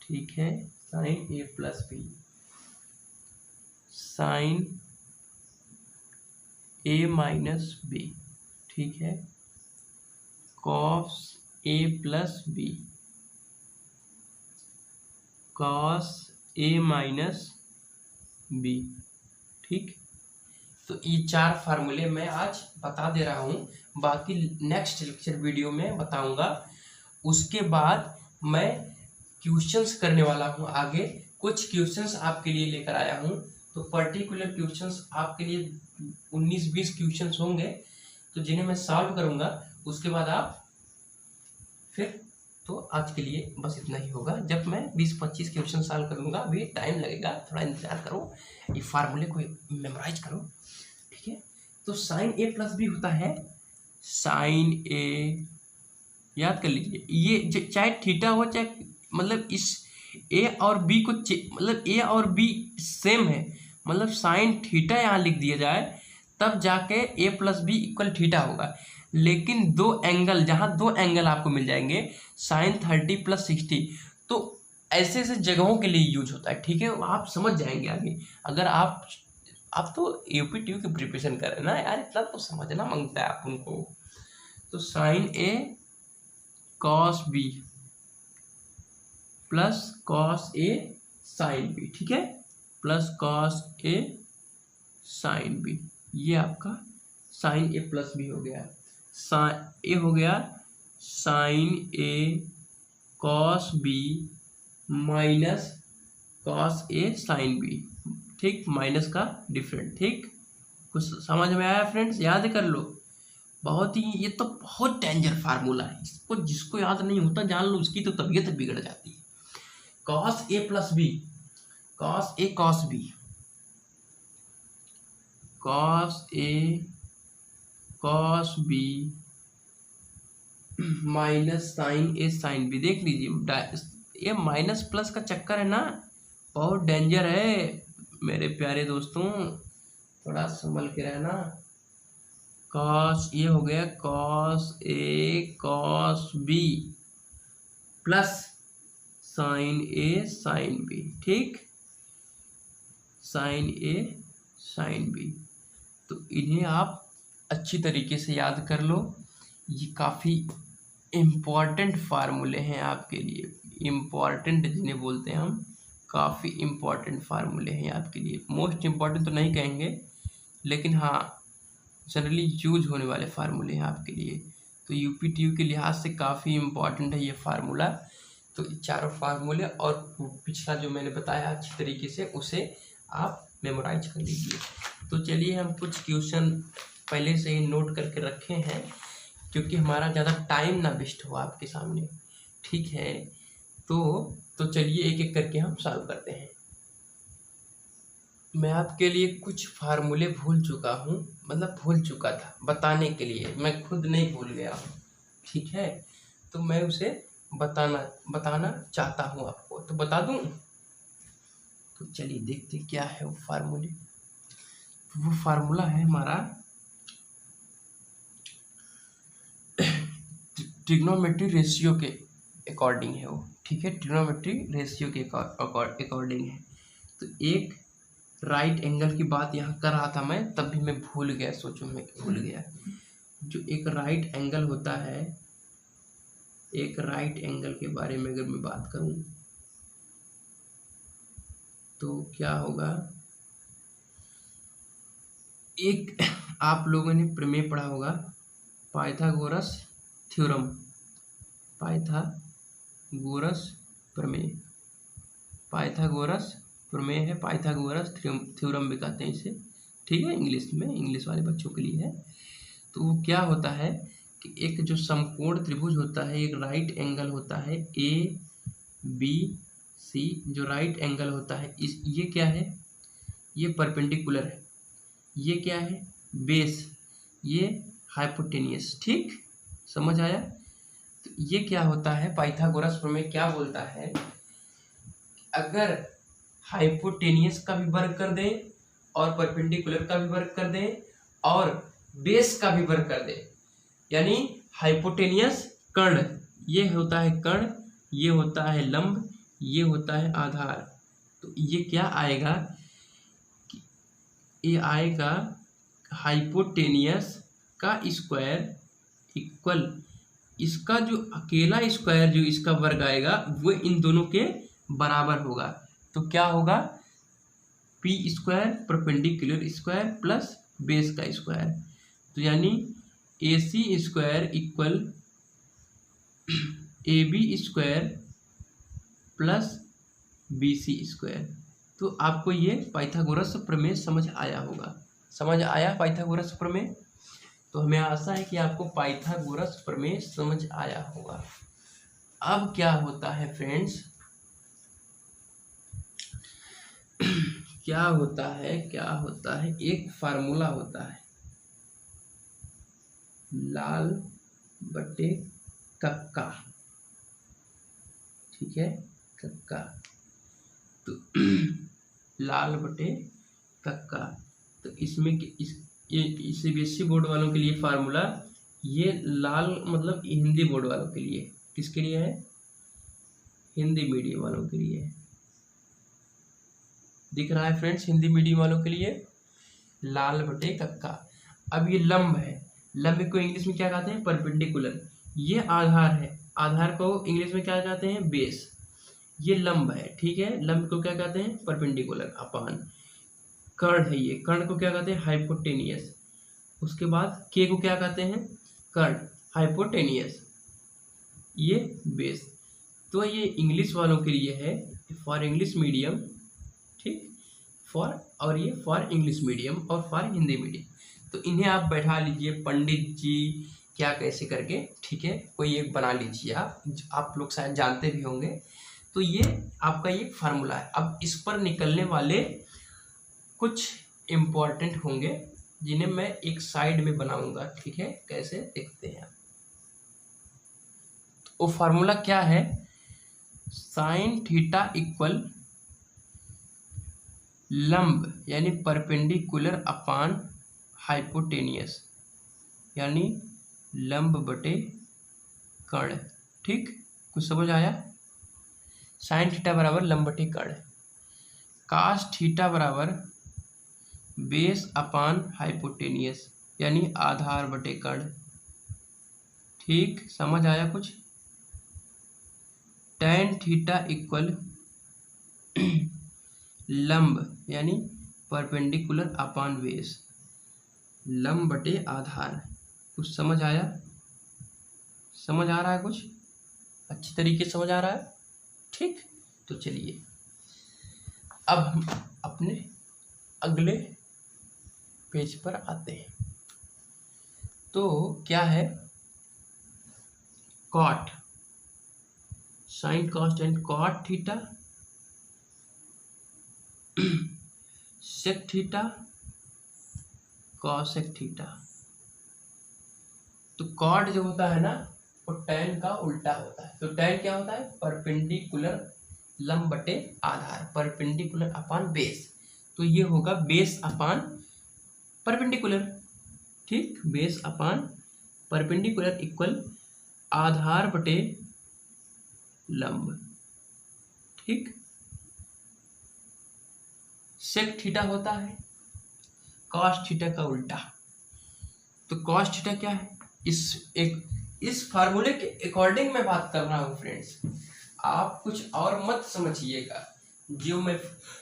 ठीक है, sign A plus B, sign A minus B, ठीक है, cos A plus B, cos A minus B. ठीक, तो ये 4 फार्मूले मैं आज बता दे रहा हूँ, बाकी नेक्स्ट लेक्चर वीडियो में बताऊंगा। उसके बाद मैं क्वेश्चंस करने वाला हूँ आगे, कुछ क्वेश्चंस आपके लिए लेकर आया हूँ। तो पर्टिकुलर क्वेश्चंस आपके लिए 19-20 क्वेश्चंस होंगे, तो जिन्हें मैं सॉल्व करूँगा। उसके बाद आप फिर, तो आज के लिए बस इतना ही होगा। जब मैं 20-25 क्वेश्चन सॉल्व कर लूँगा, अभी टाइम लगेगा, थोड़ा इंतजार करो, ये फार्मूले को मेमोराइज करो। ठीक है, तो साइन ए प्लस बी होता है, साइन ए, याद कर लीजिए, ये चाहे थीटा हो, चाहे मतलब इस ए और बी को मतलब ए और बी सेम है, मतलब साइन थीटा यहाँ लिख दिया जाए तब जाके ए प्लस बी इक्वल थीटा होगा। लेकिन दो एंगल, जहाँ दो एंगल आपको मिल जाएंगे, साइन 30 + 60, तो ऐसे ऐसे जगहों के लिए यूज होता है। ठीक है, आप समझ जाएंगे आगे। अगर आप तो यूपीटीयू की प्रिपरेशन कर रहे हैं ना यार, इतना तो समझना मांगता है आप उनको। तो sign A cos B plus cos A sine B, ठीक है, प्लस कॉस ए साइन बी, ये आपका साइन ए प्लस बी हो गया। ए हो गया sign A cos B minus cos A sine B, ठीक, माइनस का डिफरेंट। ठीक, कुछ समझ में आया फ्रेंड्स? याद कर लो, बहुत ही, ये तो बहुत डेंजर फार्मूला है, इसको जिसको याद नहीं होता जान लो, उसकी तो तबीयत बिगड़ जाती है। Cos A plus B, cos A cos B, cos A cos B minus sine A sine B. देख लीजिए, ये माइनस प्लस का चक्कर है ना, बहुत डेंजर है मेरे प्यारे दोस्तों, थोड़ा संभल के रहना। कॉस, ये हो गया cos A cos B plus sign A sine B, ठीक, साइन ए साइन बी। तो इन्हें आप अच्छी तरीके से याद कर लो, ये काफ़ी इम्पॉर्टेंट फार्मूले हैं आपके लिए, इम्पॉर्टेंट जिन्हें बोलते हैं हम, काफ़ी इम्पॉर्टेंट फार्मूले हैं आपके लिए। मोस्ट इम्पॉर्टेंट तो नहीं कहेंगे, लेकिन हाँ जनरली यूज होने वाले फार्मूले हैं आपके लिए। तो यूपीटीयू के लिहाज से काफ़ी इम्पॉर्टेंट है ये फार्मूला। तो चारों फार्मूले और पिछला जो मैंने बताया अच्छी तरीके से, उसे आप मेमोराइज कर लीजिए। तो चलिए हम कुछ क्वेश्चन पहले से ही नोट करके रखे हैं, क्योंकि हमारा ज़्यादा टाइम ना वेस्ट हो आपके सामने। ठीक है, तो चलिए एक एक करके हम सॉल्व करते हैं। मैं आपके लिए कुछ फार्मूले भूल चुका हूँ, मतलब भूल चुका था बताने के लिए, मैं खुद नहीं भूल गया हूँ। ठीक है, तो मैं उसे बताना चाहता हूँ आपको, तो बता दूँ। तो चलिए देखते क्या है वो फार्मूले। वो फार्मूला है हमारा ट्रिग्नोमेट्री रेशियो के अकॉर्डिंग है वो। ठीक है, ट्रिग्नोमेट्री रेशियो के अकॉर्डिंग है। तो एक राइट एंगल की बात यहाँ कर रहा था मैं, तब भी मैं भूल गया, सोचो मैं भूल गया। जो एक राइट एंगल होता है, एक राइट एंगल के बारे में अगर मैं बात करूँ तो क्या होगा, एक आप लोगों ने प्रमेय पढ़ा होगा, पाइथागोरस थ्योरम, पाइथागोरस प्रमेय, पाइथागोरस प्रमेय है, पाइथागोरस थ्योरम भी कहते हैं इसे, ठीक है, इंग्लिश में, इंग्लिश वाले बच्चों के लिए है। तो वो क्या होता है कि एक जो समकोण त्रिभुज होता है, एक राइट एंगल होता है ABC, जो राइट एंगल होता है इस, ये क्या है, ये परपेंडिकुलर है, ये क्या है बेस, ये हाइपोटेनियस, ठीक, समझ आया। तो ये क्या होता है, पाइथागोरस प्रमेय क्या बोलता है, अगर हाइपोटेनियस का भी वर्ग कर दें और परपेंडिकुलर का भी वर्ग कर दें और बेस का भी वर्ग कर दें, यानी हाइपोटेनियस कर्ण, ये होता है कर्ण, ये होता है लंब, ये होता है आधार, तो ये क्या आएगा, ये आएगा हाइपोटेनियस का स्क्वायर इक्वल इसका जो अकेला स्क्वायर जो इसका वर्ग आएगा वो इन दोनों के बराबर होगा। तो क्या होगा, P square perpendicular square plus base का स्क्वायर, तो यानी AC square equal AB square plus BC square. तो आपको ये पाइथागोरस प्रमेय समझ आया होगा, समझ आया पाइथागोरस प्रमेय। तो हमें आशा है कि आपको पाइथागोरस प्रमेय समझ आया होगा। अब क्या होता है फ्रेंड्स, क्या होता है, एक फार्मूला होता है, लाल बटे कक्का, ठीक है, कक्का, तो लाल बटे कक्का, तो इसमें ये CBSE बोर्ड वालों के लिए फार्मूला, ये लाल मतलब हिंदी बोर्ड वालों के लिए, किसके लिए है, हिंदी मीडियम वालों के लिए है, दिख रहा है फ्रेंड्स, हिंदी मीडियम वालों के लिए लाल बटे कक्का। अब ये लंब है, लंब को इंग्लिश में क्या कहते हैं, परपेंडिकुलर, ये आधार है, आधार को इंग्लिश में क्या कहते हैं, बेस, ये लंब है, ठीक है, लंब को क्या कहते हैं, परपेंडिकुलर अपान, कर्ण है, ये कर्ण को क्या कहते हैं, हाइपोटेनियस, उसके बाद के को क्या कहते हैं, कर्ण हाइपोटेनियस, ये बेस। तो ये इंग्लिश वालों के लिए है, फॉर इंग्लिश मीडियम, ठीक, फॉर, और ये फॉर इंग्लिश मीडियम और फॉर हिंदी मीडियम। तो इन्हें आप बैठा लीजिए पंडित जी क्या कैसे करके, ठीक है, कोई एक बना लीजिए, आप लोग शायद जानते भी होंगे। तो ये आपका ये फार्मूला है। अब इस पर निकलने वाले कुछ इम्पोर्टेंट होंगे जिन्हें मैं एक साइड में बनाऊंगा, ठीक है, कैसे देखते हैं। तो वो फार्मूला क्या है, साइन थीटा इक्वल लंब यानी परपेंडिकुलर अपान हाइपोटेनियस, यानी लंब बटे कर्ण, ठीक, कुछ समझ आया। साइन थीटा बराबर लंब बटे कर्ण, कास थीटा बराबर बेस अपान हाइपोटेनियस, यानी आधार बटे कर्ण, ठीक, समझ आया कुछ। टैन थीटा इक्वल लंब यानी परपेंडिकुलर अपान बेस, लंब बटे आधार, कुछ समझ आया, समझ आ रहा है कुछ, अच्छी तरीके से समझ आ रहा है, ठीक। तो चलिए अब हम अपने अगले पेज पर आते हैं। तो क्या है, cot, sine cos and cot theta, sec theta, cosec theta. तो कॉट जो होता है ना वो टैन का उल्टा होता है। तो टैन क्या होता है, परपेंडिकुलर लंब बटे आधार, परपेंडिकुलर अपान बेस, तो ये होगा बेस अपान परपेंडिकुलर, ठीक, बेस अपान परपेंडिकुलर इक्वल आधार बटे लंब, ठीक। सेक थीटा होता है कॉस थीटा का उल्टा। तो कॉस थीटा क्या है, इस फार्मूले के अकॉर्डिंग मैं बात कर रहा हूँ फ्रेंड्स, आप कुछ और मत समझिएगा। जो मैं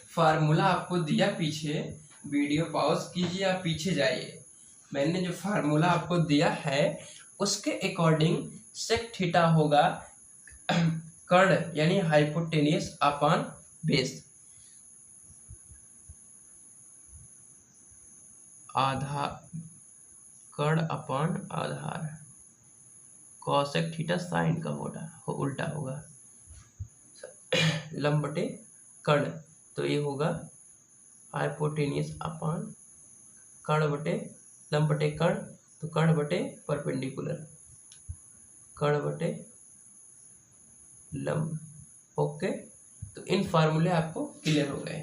फार्मूला आपको दिया पीछे वीडियो पॉज कीजिए, आप पीछे जाइए। मैंने जो फार्मूला आपको दिया है उसके अकॉर्डिंग सेक थीटा होगा कर्ण यानी हाइपोटेनियस अपॉन बेस, आधार, कर्ण अपॉन आधार, कॉसेक थीटा साइन का उल्टा होगा, लंब बटे कर्ण, तो ये होगा हाइपोटेनियस अपॉन कर्ण बटे लंब बटे कर्ण, तो कर्ण बटे परपेंडिकुलर, कर्ण बटे लंब। ओके, तो इन फार्मूले आपको क्लियर हो गए।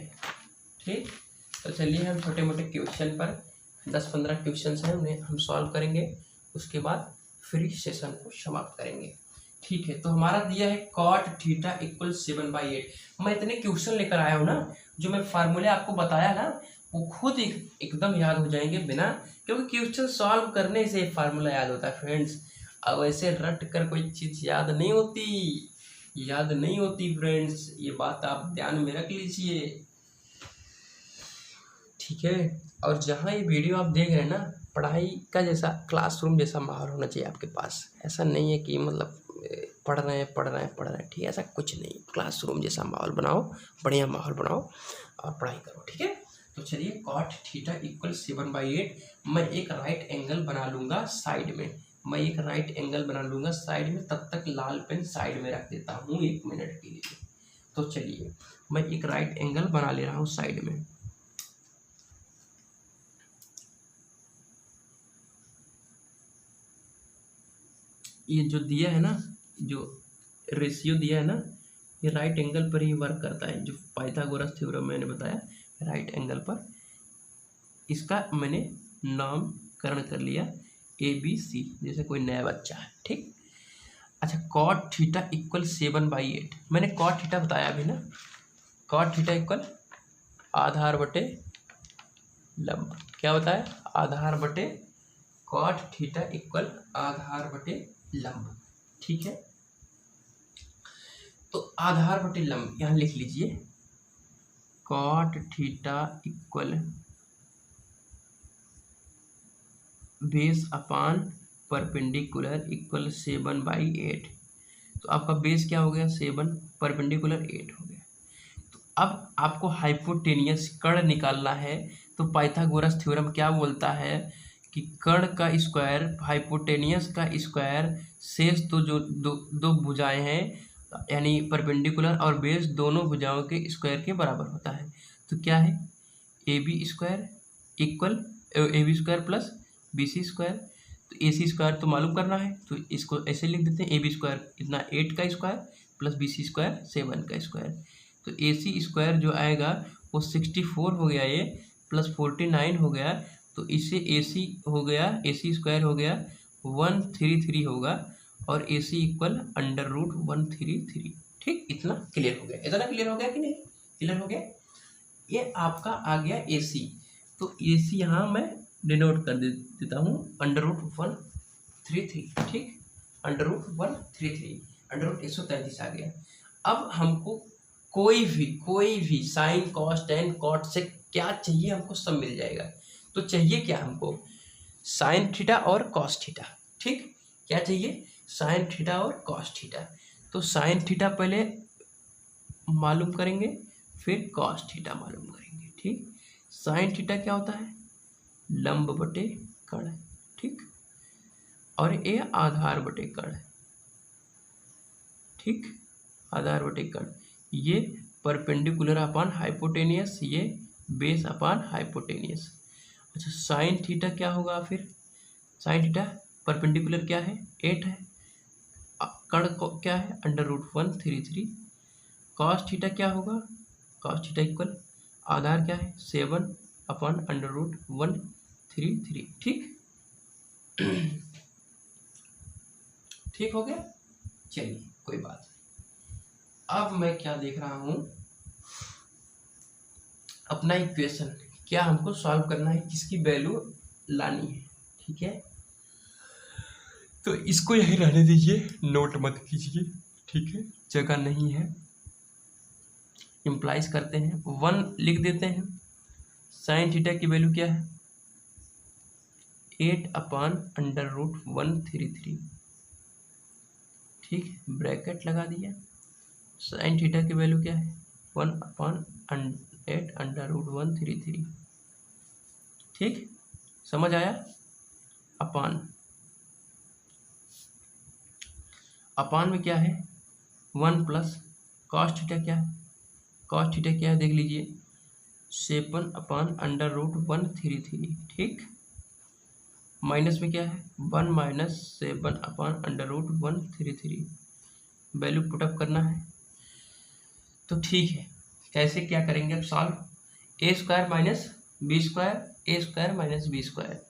ठीक, तो चलिए हम छोटे मोटे क्वेश्चन पर 10-15 क्वेश्चन हैं उन्हें हम सॉल्व करेंगे, उसके बाद फ्री सेशन को समाप्त करेंगे। ठीक है, तो हमारा दिया है कॉट थीटा इक्वल 7/8। मैं इतने क्वेश्चन लेकर आया हूँ ना, जो मैं फार्मूले आपको बताया ना वो खुद एकदम याद हो जाएंगे बिना, क्योंकि क्वेश्चन सॉल्व करने से फार्मूला याद होता है फ्रेंड्स। अब ऐसे रट कर कोई चीज़ याद नहीं होती फ्रेंड्स, ये बात आप ध्यान में रख लीजिए। ठीक है, और जहाँ ये वीडियो आप देख रहे हैं ना, पढ़ाई का जैसा क्लासरूम जैसा माहौल होना चाहिए आपके पास। ऐसा नहीं है कि मतलब पढ़ रहे हैं, ठीक है, ऐसा कुछ नहीं। क्लासरूम जैसा माहौल बनाओ, बढ़िया माहौल बनाओ और पढ़ाई करो। ठीक है, तो चलिए कॉट थीटा इक्वल 7/8, मैं एक राइट एंगल बना लूँगा साइड में, तब तक लाल पेन साइड में रख देता हूँ 1 मिनट के लिए। तो चलिए मैं एक राइट एंगल बना ले रहा हूँ साइड में। ये जो दिया है ना, जो रेशियो दिया है ना, ये राइट एंगल पर ही वर्क करता है। जो पाइथागोरस थ्योरम मैंने बताया, राइट एंगल पर, इसका मैंने नामकरण कर लिया ABC, जैसे कोई नया बच्चा है। ठीक, अच्छा, कॉट थीटा इक्वल 7/8, मैंने कॉट थीटा बताया अभी ना, कॉट थीटा इक्वल आधार बटे लंब, क्या बताया, आधार बटे, कॉट थीटा इक्वल आधार बटे लंब। ठीक है, तो आधार बटे लंब यहाँ लिख लीजिए, cot theta equal base upon perpendicular equal 7/8। तो आपका बेस क्या हो गया 7, परपेंडिकुलर 8 हो गया। तो अब आपको हाइपोटेनियस कर्ण निकालना है, तो पाइथागोरस थ्योरम क्या बोलता है कि कर्ण का स्क्वायर हाइपोटेनियस का स्क्वायर शेष तो जो दो भुजाएं हैं यानी परपेंडिकुलर और बेस दोनों भुजाओं के स्क्वायर के बराबर होता है। तो क्या है, AB square equal AB square plus BC square. तो AC स्क्वायर तो मालूम करना है, तो इसको ऐसे लिख देते हैं, AB स्क्वायर इतना 8 का स्क्वायर प्लस BC स्क्वायर 7 का स्क्वायर। तो AC स्क्वायर जो आएगा वो 64 हो गया, ये प्लस 49 हो गया, तो इससे AC हो गया, AC स्क्वायर हो गया 133 होगा, और AC इक्वल √133। ठीक, इतना क्लियर हो गया कि नहीं, क्लियर हो गया। ये आपका आ गया AC, तो AC यहाँ मैं डिनोट कर देता हूँ √133। ठीक, √133, √133 आ गया। अब हमको कोई भी साइन कॉस टेन कॉट से क्या चाहिए, हमको सब मिल जाएगा। तो चाहिए क्या हमको, साइन थीटा और कॉस थीटा। ठीक, क्या चाहिए, साइन थीटा और कॉस थीटा। तो साइन थीटा पहले मालूम करेंगे, फिर कॉस थीटा मालूम करेंगे। ठीक, साइन थीटा क्या होता है, लंब बटे कर्ण। ठीक, और ये आधार बटे कर्ण। ठीक, आधार बटे कर्ण, ये परपेंडिकुलर अपॉन हाइपोटेनियस, ये बेस अपॉन हाइपोटेनियस। अच्छा, साइन थीटा क्या होगा फिर, साइन थीटा परपेंडिकुलर क्या है 8 है, कर्ण को क्या है √133। कॉस थीटा क्या होगा, कॉस थीटा इक्वल आधार क्या है 7 अपॉन √133। ठीक, ठीक हो गया। चलिए कोई बात नहीं। अब मैं क्या देख रहा हूँ, अपना इक्वेशन क्या हमको सॉल्व करना है, किसकी वैल्यू लानी है। ठीक है, तो इसको यहीं रहने दीजिए, नोट मत कीजिए। ठीक है, जगह नहीं है। इम्प्लाइज करते हैं, 1 लिख देते हैं, साइन थीटा की वैल्यू क्या है 8/√133। ठीक, ब्रैकेट लगा दिया। साइन थीटा की वैल्यू क्या है 1/8√133। ठीक, समझ आया। अपान में क्या है 1 प्लस कॉस थीटा क्या है, कॉस थीटा क्या है देख लीजिए 7/√133। ठीक, माइनस में क्या है 1 माइनस 7/√133। वैल्यू पुटअप करना है। तो ठीक है, कैसे क्या करेंगे अब सॉल्व। ए स्क्वायर माइनस बी स्क्वायर, ए स्क्वायर माइनस बी स्क्वायर,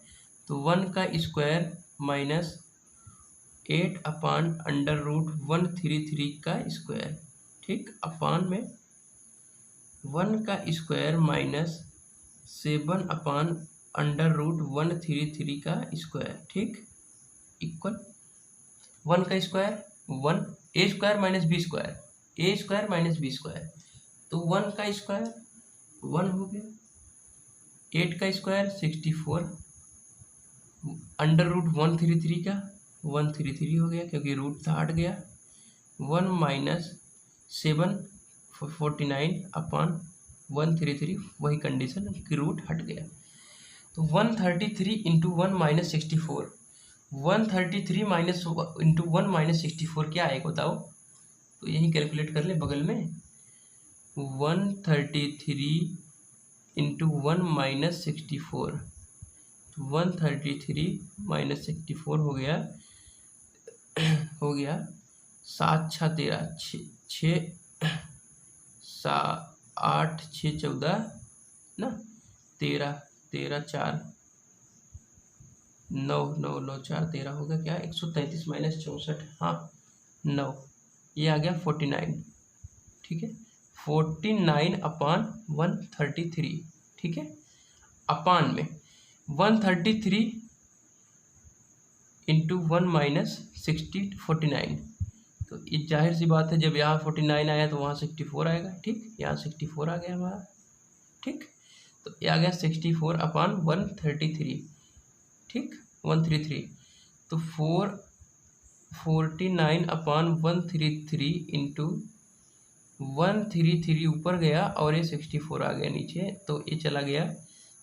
तो 1 का स्क्वायर माइनस 8/√133 का स्क्वायर। ठीक, अपान में 1 का स्क्वायर माइनस 7/√133 का स्क्वायर। ठीक, इक्वल 1 का स्क्वायर 1, ए स्क्वायर माइनस बी स्क्वायर, ए स्क्वायर माइनस बी स्क्वायर, तो 1 का स्क्वायर 1 हो गया, 8 का स्क्वायर 64, √133 का 133 हो गया क्योंकि रूट था हट गया, 1 माइनस 749/133, वही कंडीशन कि रूट हट गया। तो 133 into 1 minus 64, 133 minus into 1 minus 64 क्या आएगा बताओ। तो यही कैलकुलेट कर ले बगल में, 133 इंटू 1 माइनस 64, 133 माइनस 64 हो गया 7 6 13 6 8 6 14 ना 13 13 4 9 9 9 4 13 हो गया क्या 133 माइनस 64, हाँ 9, ये आ गया 49। ठीक है, 49/133। ठीक है, अपान में 133 इंटू 1 माइनस 49, तो ये जाहिर सी बात है जब यहाँ 49 आया तो वहाँ 64 आएगा। ठीक, यहाँ 64 आ गया हमारा। ठीक, तो ये आ गया 64/133। ठीक, 133, तो 49/133 इंटू 133 ऊपर गया और ये 64 आ गया नीचे, तो ये चला गया,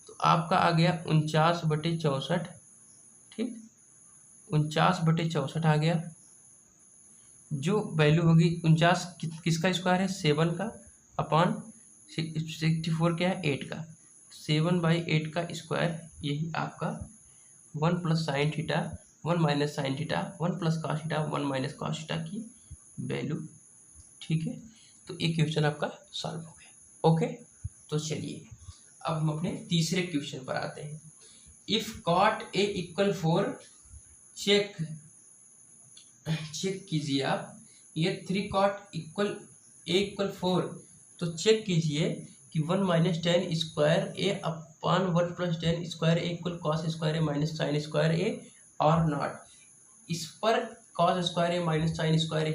तो आपका आ गया 49/64। ठीक, 49/64 आ गया, जो वैल्यू होगी 49 किसका स्क्वायर है 7 का, अपान 64 क्या है 8 का, 7/8 का स्क्वायर, यही आपका 1 plus sign theta 1 minus sine theta 1 plus cos theta 1 minus cos theta की वैल्यू। ठीक है, तो ये क्वेश्चन आपका सॉल्व हो गया। ओके, तो चलिए अब हम अपने तीसरे क्वेश्चन पर आते हैं। If cot A equal 4, check कीजिए आप, ये 3 कॉट इक्वल ए इक्वल 4, तो चेक कीजिए कि 1 minus ten square A upon 1 plus ten square A equal cos square A minus sine square ए और नॉट। इस पर कॉस स्क्वायर ए माइनस साइन स्क्वायर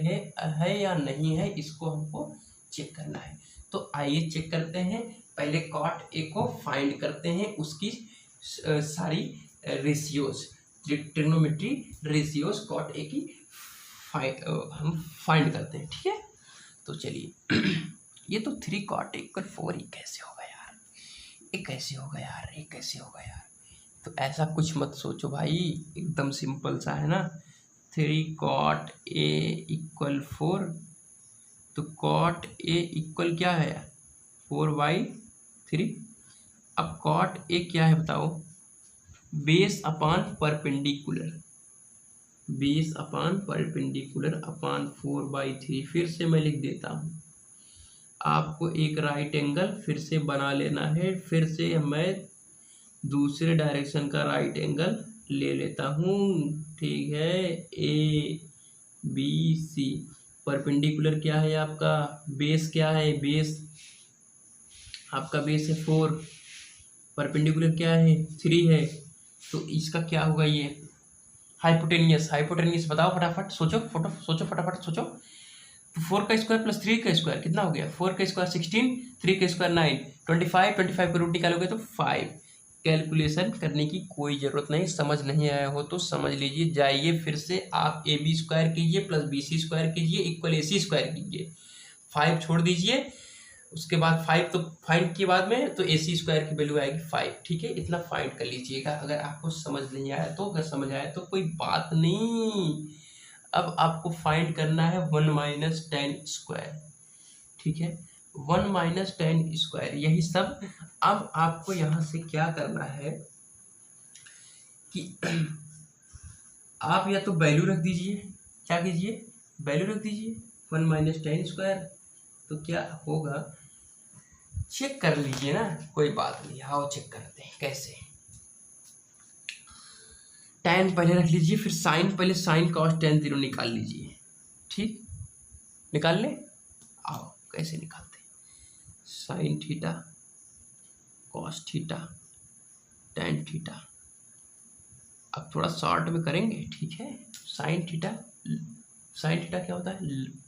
है या नहीं है, इसको हमको चेक करना है। तो आइए चेक करते हैं। पहले कॉट ए को फाइंड करते हैं, उसकी सारी ratios, trigonometry ratios cot A की हम फाइंड करते हैं। ठीक है, तो चलिए ये तो 3 कॉट ए इक्वल 4 ही कैसे होगा यार, ये कैसे होगा यार, ये कैसे होगा यार। तो ऐसा कुछ मत सोचो भाई, एकदम सिंपल सा है ना। 3 कॉट ए इक्वल 4, तो कॉट ए इक्वल क्या है 4/3। अब कॉट ए क्या है बताओ, base upon perpendicular, base upon perpendicular अपान 4/3। फिर से मैं लिख देता हूँ, आपको एक राइट एंगल फिर से बना लेना है। फिर से मैं दूसरे डायरेक्शन का राइट एंगल ले लेता हूँ। ठीक है, ए बी सी, परपेंडिकुलर क्या है आपका, बेस क्या है, बेस आपका बेस है 4, परपेंडिकुलर क्या है 3 है, तो इसका क्या होगा ये हाइपोटेनियस। हाइपोटेनियस बताओ फटाफट, सोचो फटाफट सोचो। तो 4 का स्क्वायर प्लस 3 का स्क्वायर कितना हो गया, 4 का स्क्वायर 16, 3 का स्क्वायर 9, 25, 25 का रूट निकालोगे तो 5। कैलकुलेशन करने की कोई ज़रूरत नहीं, समझ नहीं आया हो तो समझ लीजिए, जाइए फिर से आप ए बी स्क्वायर कीजिए प्लस बी सी स्क्वायर कीजिए इक्वल ए सी स्क्वायर कीजिए, 5 छोड़ दीजिए, उसके बाद 5 तो फाइंड के बाद में तो ए सी स्क्वायर की वैल्यू आएगी 5। ठीक है, इतना फाइंड कर लीजिएगा। अगर आपको समझ नहीं आया तो, अगर समझ आया तो कोई बात नहीं। अब आपको फाइंड करना है 1 माइनस टेन स्क्वायर। ठीक है, 1 माइनस टेन स्क्वायर, यही सब। अब आपको यहाँ से क्या करना है कि आप या तो वैल्यू रख दीजिए, क्या कीजिए, वैल्यू रख दीजिए 1 माइनस टेन स्क्वायर, तो क्या होगा चेक कर लीजिए ना, कोई बात नहीं, आओ चेक करते हैं कैसे। tan पहले रख लीजिए, फिर साइन, पहले साइन कॉस tan 0 निकाल लीजिए। ठीक, निकाल ले, आओ कैसे निकालते हैं, sine theta cos theta tan theta. अब थोड़ा शॉर्ट में करेंगे, ठीक है। साइन थीटा क्या होता है,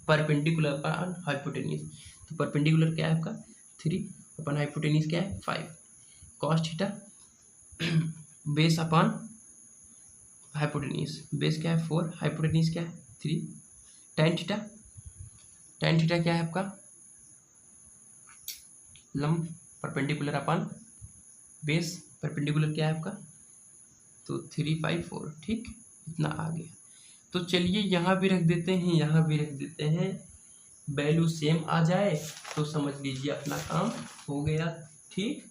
परपेंडिकुलर अपॉन हाइपोटेन्यूज, तो परपेंडिकुलर क्या है आपका 3 अपॉन हाइपोटेन्यूज क्या है 5। Cos theta base upon hypotenuse, base क्या है 4, हाइपोटेन्यूज क्या है 3। tan थीटा क्या है आपका लंब परपेंडिकुलर अपॉन बेस, परपेंडिकुलर क्या है आपका तो 3 5 4। ठीक, इतना आ गया। तो चलिए यहाँ भी रख देते हैं, यहाँ भी रख देते हैं, वैल्यू सेम आ जाए तो समझ लीजिए अपना काम हो गया। ठीक,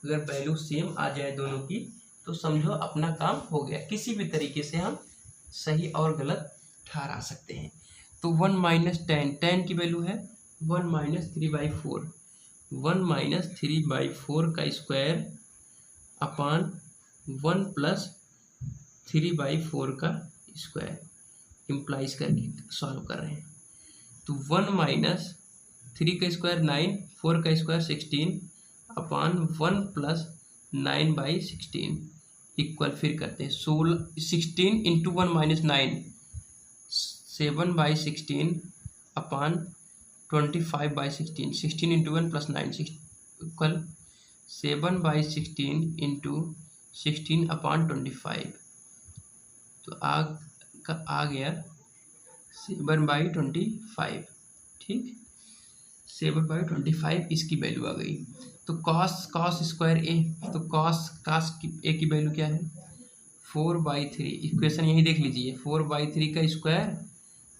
अगर वैल्यू सेम आ जाए दोनों की तो समझो अपना काम हो गया। किसी भी तरीके से हम सही और गलत ठहरा सकते हैं। तो 1 माइनस टेन की वैल्यू है 1 माइनस 3/4, 1 माइनस 3/4 का स्क्वायर अपान 1 प्लस 3/4 का स्क्वायर, इम्प्लाइज करके सॉल्व कर रहे हैं। तो 1 माइनस 3 का स्क्वायर 9, 4 का स्क्वायर 16 अपान 1 प्लस 9/16 इक्वल, फिर करते हैं 16 इंटू 1 माइनस 9 7/16 अपान 25/16, 16 इंटू 1 प्लस 9 इक्वल 7/16 इंटू 16 अपान 25, तो आ गया 7/25। ठीक, 7/25 इसकी वैल्यू आ गई। तो कॉस स्क्वायर ए, तो कॉस ए की वैल्यू क्या है 4/3। इक्वेशन यही देख लीजिए, 4/3 का स्क्वायर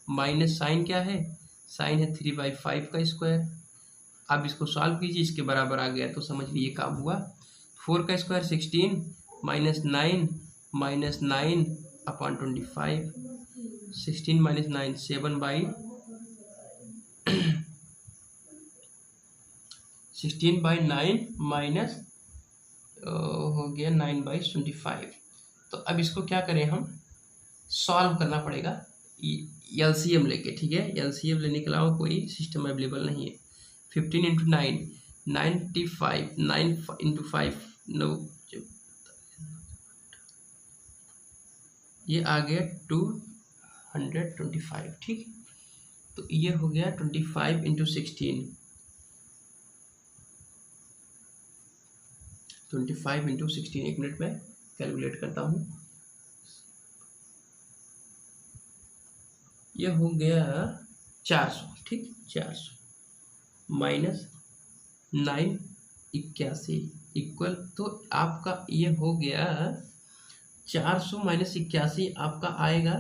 माइनस साइन क्या है, साइन है 3/5 का स्क्वायर। अब इसको सॉल्व कीजिए, इसके बराबर आ गया तो समझ लीजिए काम हुआ। 4 का square 16 minus 9 upon 25, 16 minus 9 16/9 minus हो गया 9/25। तो अब इसको क्या करें, हम सॉल्व करना पड़ेगा एलसीएम लेके। ठीक है, एलसीएम लेने के अलावा कोई सिस्टम अवेलेबल नहीं है। 15 इंटू 9 95, 9 इंटू 5 9, ये आ गया 225। ठीक, तो ये हो गया 25 इंटू 16, 25 इंटू 16, 1 मिनट में कैलकुलेट करता हूँ। ये हो गया 400। ठीक, 400 माइनस 981 इक्वल, तो आपका ये हो गया 400 माइनस 81 आपका आएगा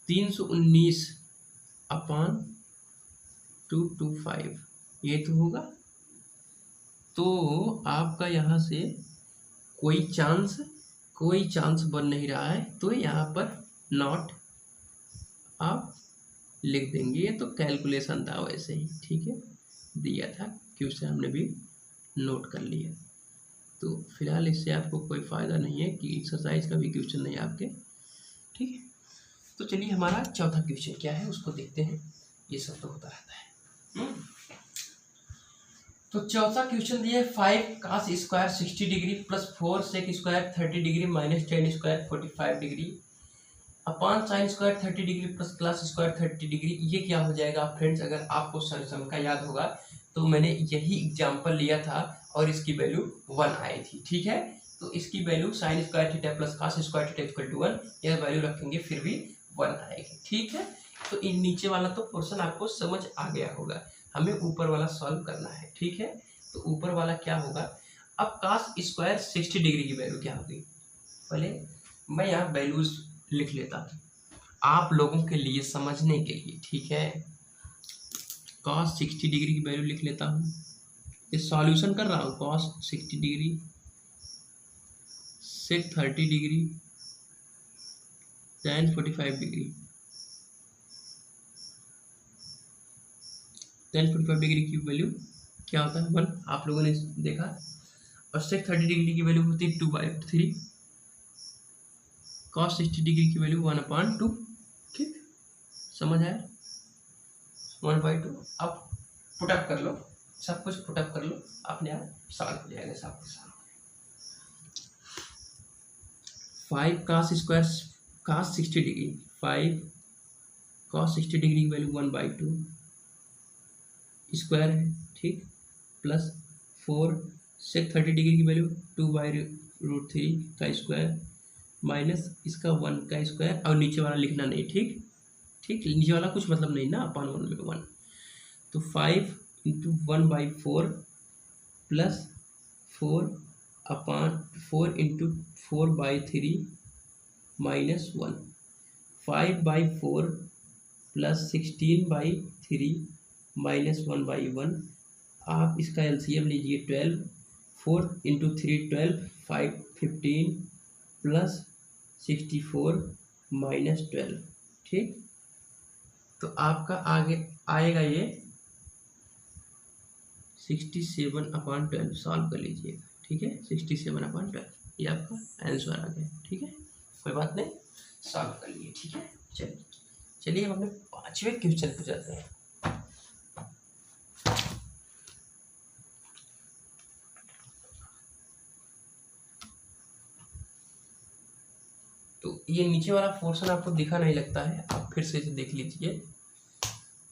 319 अपान 225, ये तो होगा। तो आपका यहाँ से कोई चांस बन नहीं रहा है, तो यहाँ पर नॉट आप लिख देंगे। ये तो कैलकुलेशन था वैसे ही, ठीक है, दिया था, क्वेश्चन हमने भी नोट कर लिया। तो फिलहाल इससे आपको कोई फ़ायदा नहीं है कि एक्सरसाइज का भी क्वेश्चन नहीं आपके। ठीक है, तो चलिए हमारा चौथा क्वेश्चन क्या है उसको देखते हैं। ये सब तो होता रहता है। तो चौथा क्वेश्चन दिया है 5 cos square 60 degree plus 4 sec square 30 degree minus 10 square 45 degree अपान sine square 30 degree plus class square 30 degree, ये क्या हो जाएगा फ्रेंड्स, अगर आपको सम का याद होगा तो मैंने यही एग्जाम्पल लिया था और इसकी वैल्यू 1 आई थी। ठीक है, तो इसकी value sine square theta plus cos square theta equal to 1, यह वैल्यू रखेंगे फिर भी 1 आएगी। ठीक है, तो इन नीचे वाला तो पोर्शन आपको समझ आ गया होगा, हमें ऊपर वाला सॉल्व करना है। ठीक है, तो ऊपर वाला क्या होगा, अब कॉस स्क्वायर 60 डिग्री की वैल्यू क्या होगी, पहले मैं यहाँ वैल्यूज लिख लेता हूँ आप लोगों के लिए समझने के लिए। ठीक है, कॉस 60 डिग्री की वैल्यू लिख लेता हूँ, ये सॉल्यूशन कर रहा हूँ। कॉस 60 डिग्री सेक 30 degree tan 45 degree, tan 45 degree की वैल्यू क्या होता है 1, आप लोगों ने देखा, और सेक 30 डिग्री की वैल्यू होती है 2/3, कॉस 60 डिग्री की वैल्यू 1/2। ठीक, समझ आया, 1/2। अब पुटअप कर लो, सब कुछ पुटअप कर लो, अपने आप सॉल्व हो जाएगा सब कुछ। 5 cos square cos 60 degree, 5 cos 60 degree की वैल्यू 1/2 स्क्वायर है। ठीक, प्लस 4 सेक 30 डिग्री की वैल्यू 2/√3 का स्क्वायर माइनस इसका 1 का स्क्वायर, और नीचे वाला लिखना नहीं। ठीक ठीक, नीचे वाला कुछ मतलब नहीं ना, अपान 1 में 1, तो 5 into 1/4 plus 4 into 4/3 minus 1, 5/4 plus 16/3 minus 1/1। आप इसका एलसीएम लीजिए 12, 4 इंटू 3 12, 5 15 प्लस 64 माइनस 12। ठीक, तो आपका आगे आएगा ये 67/12, सॉल्व कर लीजिए। ठीक है, 67/12 ये आपका आंसर आ गया। ठीक है, कोई बात नहीं, सॉल्व कर लिए। ठीक है, चलिए चलिए हम अपने 5वें क्वेश्चन पे जाते हैं। तो ये नीचे वाला पोर्शन आपको दिखा नहीं लगता है, आप फिर से इसे देख लीजिए,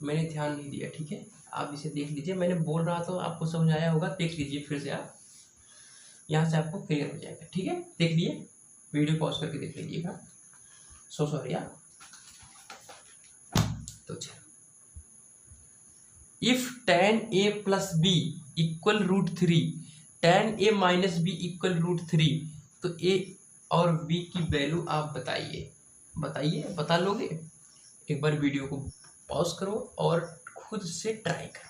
मैंने ध्यान नहीं दिया। ठीक है, आप इसे देख लीजिए, मैंने बोल रहा तो आपको समझ आया होगा, देख लीजिए फिर से, आप यहाँ से आपको क्लियर हो जाएगा। ठीक है, देख लिए, वीडियो पॉज करके देख लीजिएगा। सॉरी आप, तो चलो, if tan a plus B equal √3, tan a minus B equal √3, तो a और b की वैल्यू आप बताइए, बता लोगे। एक बार वीडियो को पॉज करो और खुद से ट्राई करो,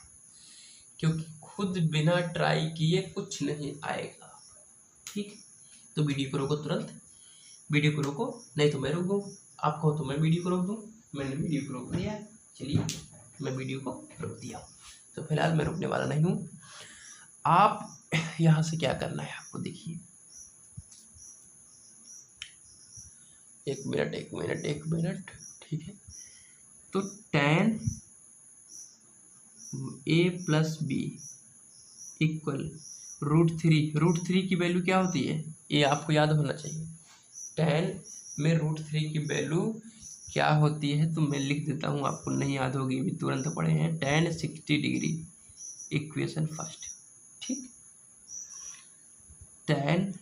क्योंकि खुद बिना ट्राई किए कुछ नहीं आएगा। ठीक, तो वीडियो को रोको, तुरंत वीडियो को रोको, नहीं तो मैं रोक दूँ, आप कहो तो मैं वीडियो को रोक दूँ, मैंने वीडियो को रोक दिया। चलिए, मैं वीडियो को रोक दिया, तो फिलहाल मैं रुकने वाला नहीं हूँ। आप यहाँ से क्या करना है आपको, देखिए, एक मिनट। ठीक है, तो tan a plus B equal √3 की वैल्यू क्या होती है, ये आपको याद होना चाहिए। tan में √3 की वैल्यू क्या होती है, तो मैं लिख देता हूँ, आपको नहीं याद होगी, अभी तुरंत पढ़े हैं। tan 60 degree, equation first. ठीक, tan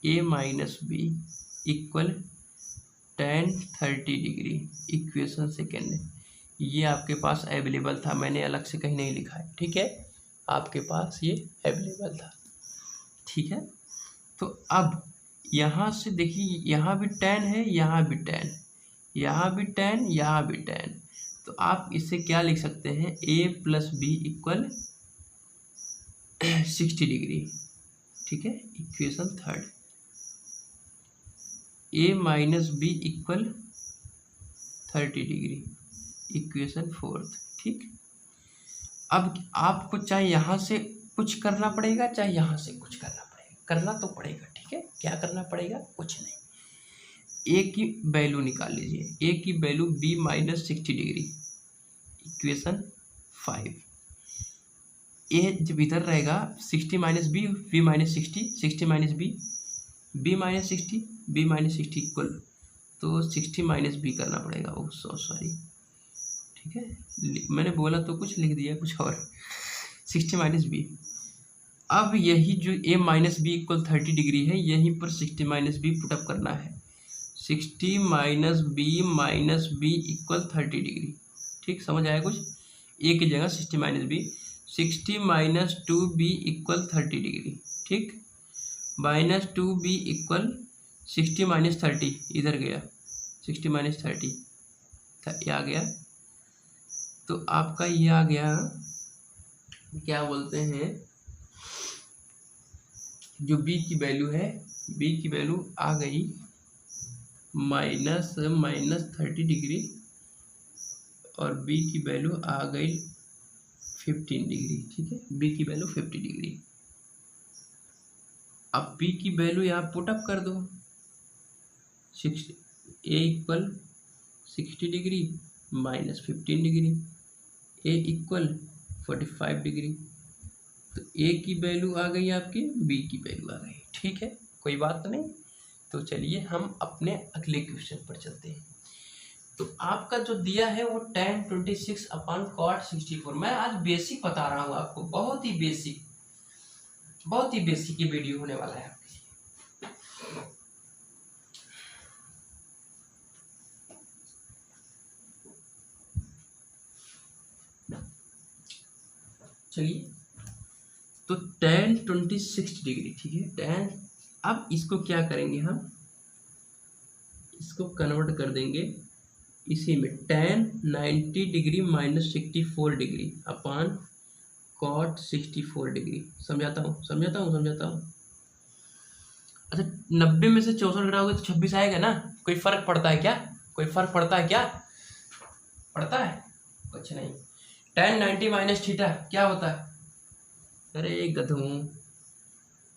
a minus B equal tan 30 degree, equation second. ये आपके पास अवेलेबल था, मैंने अलग से कहीं नहीं लिखा है। ठीक है, आपके पास ये अवेलेबल था। ठीक है, तो अब यहाँ से देखिए, यहाँ भी tan है, यहाँ भी tan, यहाँ भी tan, यहाँ भी tan, तो आप इससे क्या लिख सकते हैं, a plus B equal 60 degree. ठीक है, equation third, a minus B equal 30 degree, equation fourth. ठीक, अब आपको चाहे यहाँ से कुछ करना पड़ेगा, चाहे यहाँ से कुछ करना पड़ेगा, करना तो पड़ेगा। ठीक है, क्या करना पड़ेगा, कुछ नहीं, a की वैल्यू निकाल लीजिए, a की value b minus 60 degree, equation 5। a जब इधर रहेगा 60 minus B, b minus 60, 60 minus B, b minus 60, b minus 60 equal तो 60 माइनस बी करना पड़ेगा। ओह सॉरी, ठीक है, मैंने बोला तो कुछ, लिख दिया कुछ और। 60 माइनस बी। अब यही जो a minus B equal 30 degree है, यहीं पर 60 माइनस बी पुटअप करना है। 60 माइनस बी इक्वल 30 डिग्री। ठीक, समझ आया कुछ? ए की जगह 60 minus B, 60 minus 2b equal 30 degree. ठीक, माइनस 2b इक्वल 60 माइनस 30, इधर गया 60 माइनस 30, ये आ गया। तो आपका ये आ गया, क्या बोलते हैं, जो b की वैल्यू है, b की वैल्यू आ गई माइनस 30 डिग्री, और b की वैल्यू आ गई 15 डिग्री। ठीक है, b की वैल्यू 50 डिग्री। अब b की वैल्यू यहाँ पुटअप कर दो, 60 a equal 60 degree minus 15 degree, a equal 45 degree. तो a की वैल्यू आ गई आपकी, b की वैल्यू आ गई। ठीक है, कोई बात नहीं। तो चलिए हम अपने अगले क्वेश्चन पर चलते हैं। तो आपका जो दिया है वो tan 26 अपॉन cot 64। मैं आज बेसिक बता रहा हूँ आपको, बहुत ही बेसिक की वीडियो होने वाला है। चलिए, तो tan 26 डिग्री, ठीक है, tan, अब इसको क्या करेंगे हम, इसको कन्वर्ट कर देंगे इसी में, tan 90 degree minus 64 degree upon cot 64 degree. समझाता हूँ। अच्छा, 90 में से 64 घटाओगे तो 26 आएगा ना? कोई फर्क पड़ता है क्या? पड़ता है? कुछ नहीं। tan 90 माइनस थीटा क्या होता है? अरे गधों,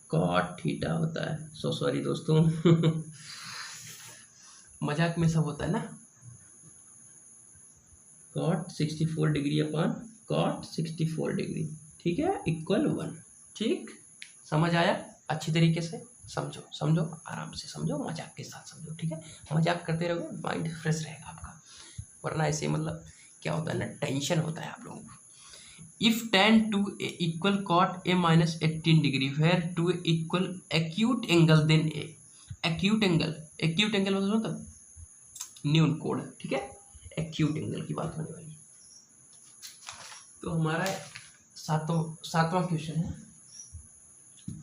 cot थीटा होता है। सॉरी दोस्तों मजाक में सब होता है ना। cot 64 degree upon cot 64 degree, ठीक है, इक्वल 1। ठीक, समझ आया? अच्छी तरीके से समझो, आराम से समझो, मजाक के साथ समझो। ठीक है, मजाक करते रहोगे, माइंड फ्रेश रहेगा आपका, वरना ऐसे मतलब क्या होता है ना, टेंशन होता है आप लोगों को। If tan 2a equal cot a minus 18 degree where 2a equal acute angle then a। Acute angle मतलब न्यून कोण, ठीक है, एक्यूट एंगल की बात होने वाली। तो हमारा सातवां क्वेश्चन है,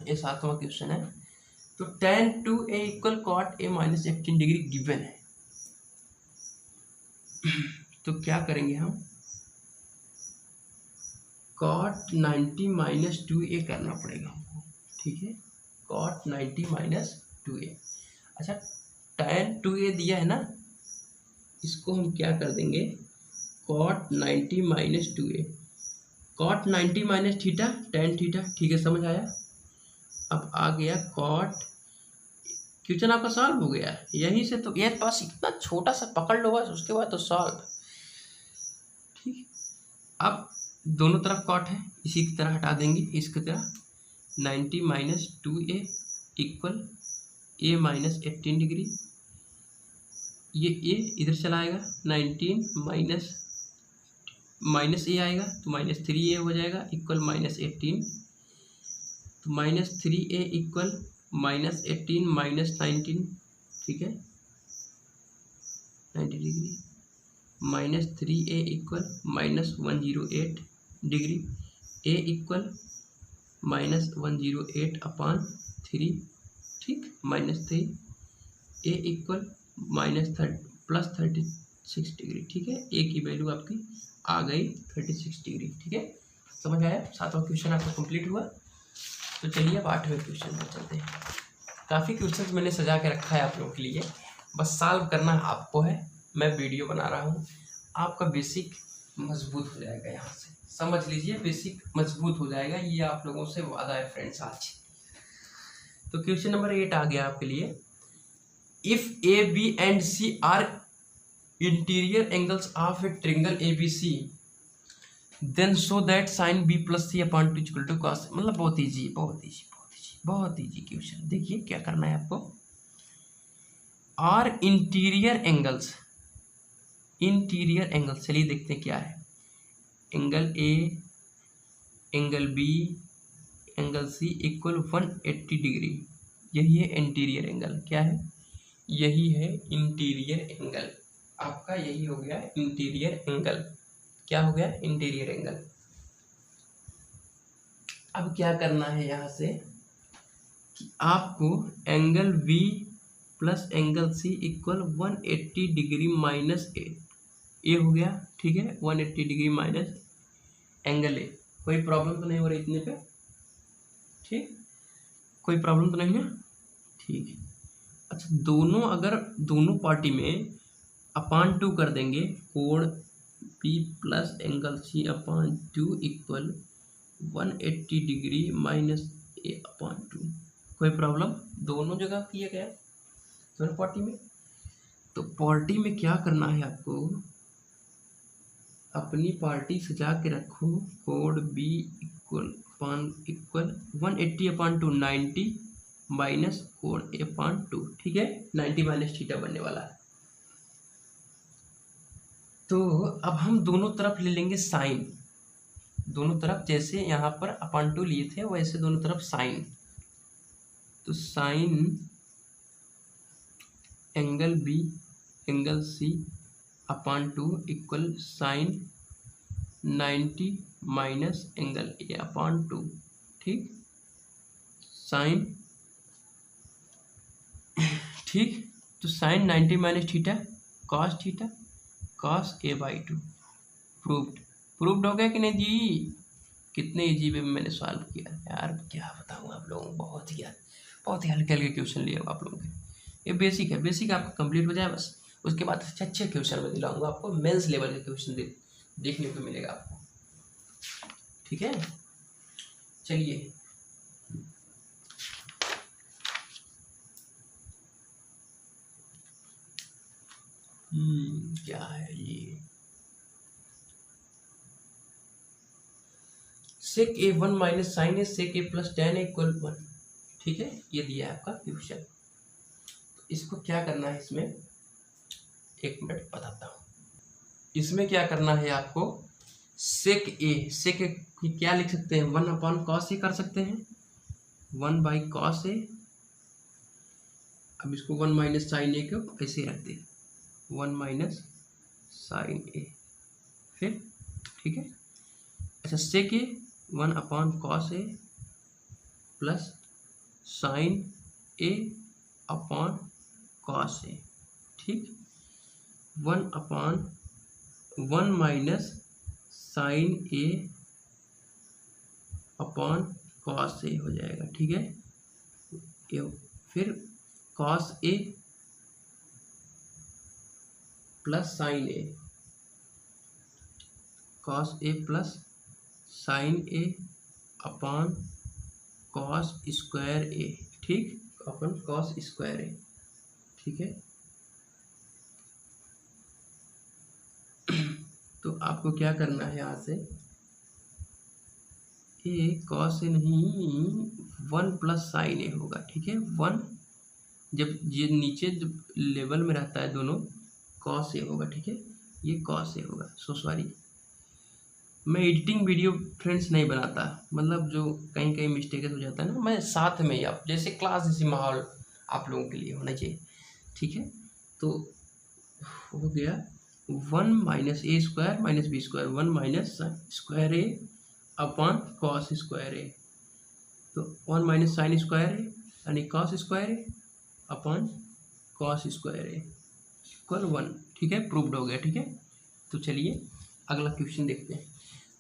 ये 7वां क्वेश्चन है। तो tan 2a equal cot a minus 18 degree given है। तो क्या करेंगे हम, cot 90 माइनस 2a करना पड़ेगा हमको। ठीक है, cot 90 माइनस 2a। अच्छा, tan 2a दिया है ना, इसको हम क्या कर देंगे, cot 90 minus 2a, cot 90 minus theta tan theta. ठीक है, समझ आया? अब आ गया cot, क्वेश्चन आपका सॉल्व हो गया यहीं से। तो ये पास इतना छोटा सा पकड़ लो बस, उसके बाद तो सॉल्व। ठीक, अब दोनों तरफ cot है, इसी की तरह हटा देंगे, इसकी तरह 90 minus 2a equal a minus 18 degree. ये a इधर चला आएगा, 19 माइनस a आएगा तो माइनस 3a हो जाएगा इक्वल माइनस 18। तो minus 3a equal minus 18 minus 19, ठीक है, 90 degree, minus 3a equal minus 108 degree, a equal minus 108 upon 3, ठीक, minus 3, a equal minus plus 36 degree. ठीक है, a की वैल्यू आपकी आ गई 36 डिग्री। ठीक है, समझ आया? 7वां क्वेश्चन आपका कंप्लीट हुआ। तो चलिए अब 8वें क्वेश्चन पर चलते हैं। काफ़ी क्वेश्चंस मैंने सजा के रखा है आप लोगों के लिए, बस सॉल्व करना आपको है। मैं वीडियो बना रहा हूँ, आपका बेसिक मजबूत हो जाएगा, यहाँ से समझ लीजिए, बेसिक मजबूत हो जाएगा, ये आप लोगों से वादा है फ्रेंड्स आज। तो क्वेश्चन नंबर 8 आ गया आपके लिए। If A B and C are interior angles of a triangle A B C then show that sine B plus C upon 2 equal to cos. मतलब बहुत इजी क्वेश्चन। देखिए क्या करना है आपको, are interior angles, interior angle चलिए देखते हैं क्या है। Angle A, angle B, angle C equal 180 degree, यही है इंटीरियर एंगल। क्या है? यही है इंटीरियर एंगल। आपका यही हो गया इंटीरियर एंगल। क्या हो गया? Interior angle. अब क्या करना है यहाँ से कि आपको angle B plus angle C equal 180 degree minus A हो गया। ठीक है, 180 डिग्री माइनस एंगल ए। कोई प्रॉब्लम तो नहीं हो रही इतने पे? ठीक, कोई प्रॉब्लम तो नहीं है? ठीक है। अच्छा, दोनों अगर दोनों पार्टी में अपान 2 कर देंगे, कोण B plus angle C upon 2 equal 180 degree minus ए अपान 2। कोई प्रॉब्लम? दोनों जगह किया गया, दोनों पार्टी में। तो पार्टी में क्या करना है आपको, अपनी पार्टी सजा के रखो। कोण बी इक्वल 180 अपान 2 90 माइनस कोण ए अपान 2। ठीक है, 90 माइनस थीटा बनने वाला है। तो अब हम दोनों तरफ ले लेंगे साइन, दोनों तरफ जैसे यहाँ पर अपान 2 लिए थे वैसे दोनों तरफ साइन। तो sine angle B angle C upon 2 equal sine 90 minus angle A upon 2। ठीक, साइन, ठीक। तो sine 90 minus theta cos A by 2। Proved हो गया कि नहीं जी? कितने इजी वे में मैंने सॉल्व किया यार, क्या बताऊँ आप लोगों को। बहुत ही हल्के हल्के क्वेश्चन लिए आप लोगों के। ये बेसिक है, बेसिक आपका कंप्लीट हो जाए बस, उसके बाद अच्छे अच्छे क्वेश्चन मैं दिलाऊंगा आपको। मेंस लेवल के क्वेश्चन देखने को मिलेगा आपको। ठीक है, चलिए क्या है ये, सेक ए 1 माइनस साइन ए सेक ए प्लस टेन इक्वल 1। ठीक है, ये दिया है आपका क्वेश्चन। इसको क्या करना है, इसमें एक मिनट बताता हूँ। इसमें क्या करना है आपको, सेक ए क्या लिख सकते हैं, 1 अपॉन कॉस ए कर सकते हैं, 1 बाई कॉस ए। अब इसको 1 माइनस साइन ए को ऐसे रख दे, 1 माइनस साइन ए। फिर ठीक है, अच्छा सेक ए 1 upon cos A plus sign A upon cos A. ठीक, 1 अपॉन 1 माइनस साइन ए अपॉन कॉस ए हो जाएगा। ठीक है, फिर cos A plus sign A, cos A plus sign A upon cos square ए। ठीक, अपन कॉस स्क्वायर ए। ठीक है, तो आपको क्या करना है, यहाँ से ए कॉस ए नहीं 1 प्लस साइन ए होगा। ठीक है, 1 जब ये नीचे जब लेवल में रहता है दोनों, कॉस ए होगा। ठीक है, ये कॉस ए होगा। सो सॉरी, मैं एडिटिंग वीडियो फ्रेंड्स नहीं बनाता, मतलब जो कहीं कहीं मिस्टेक हो जाता है ना, मैं साथ में ही आप जैसे क्लास जैसी माहौल आप लोगों के लिए होना चाहिए। ठीक है, तो हो गया 1 minus A square minus B square, 1 minus square A upon cos square A. तो 1 माइनस साइन स्क्वायर ए यानी cos square A upon cos square A equal 1। ठीक है, प्रूव्ड हो गया। ठीक है, तो चलिए अगला क्वेश्चन देखते हैं।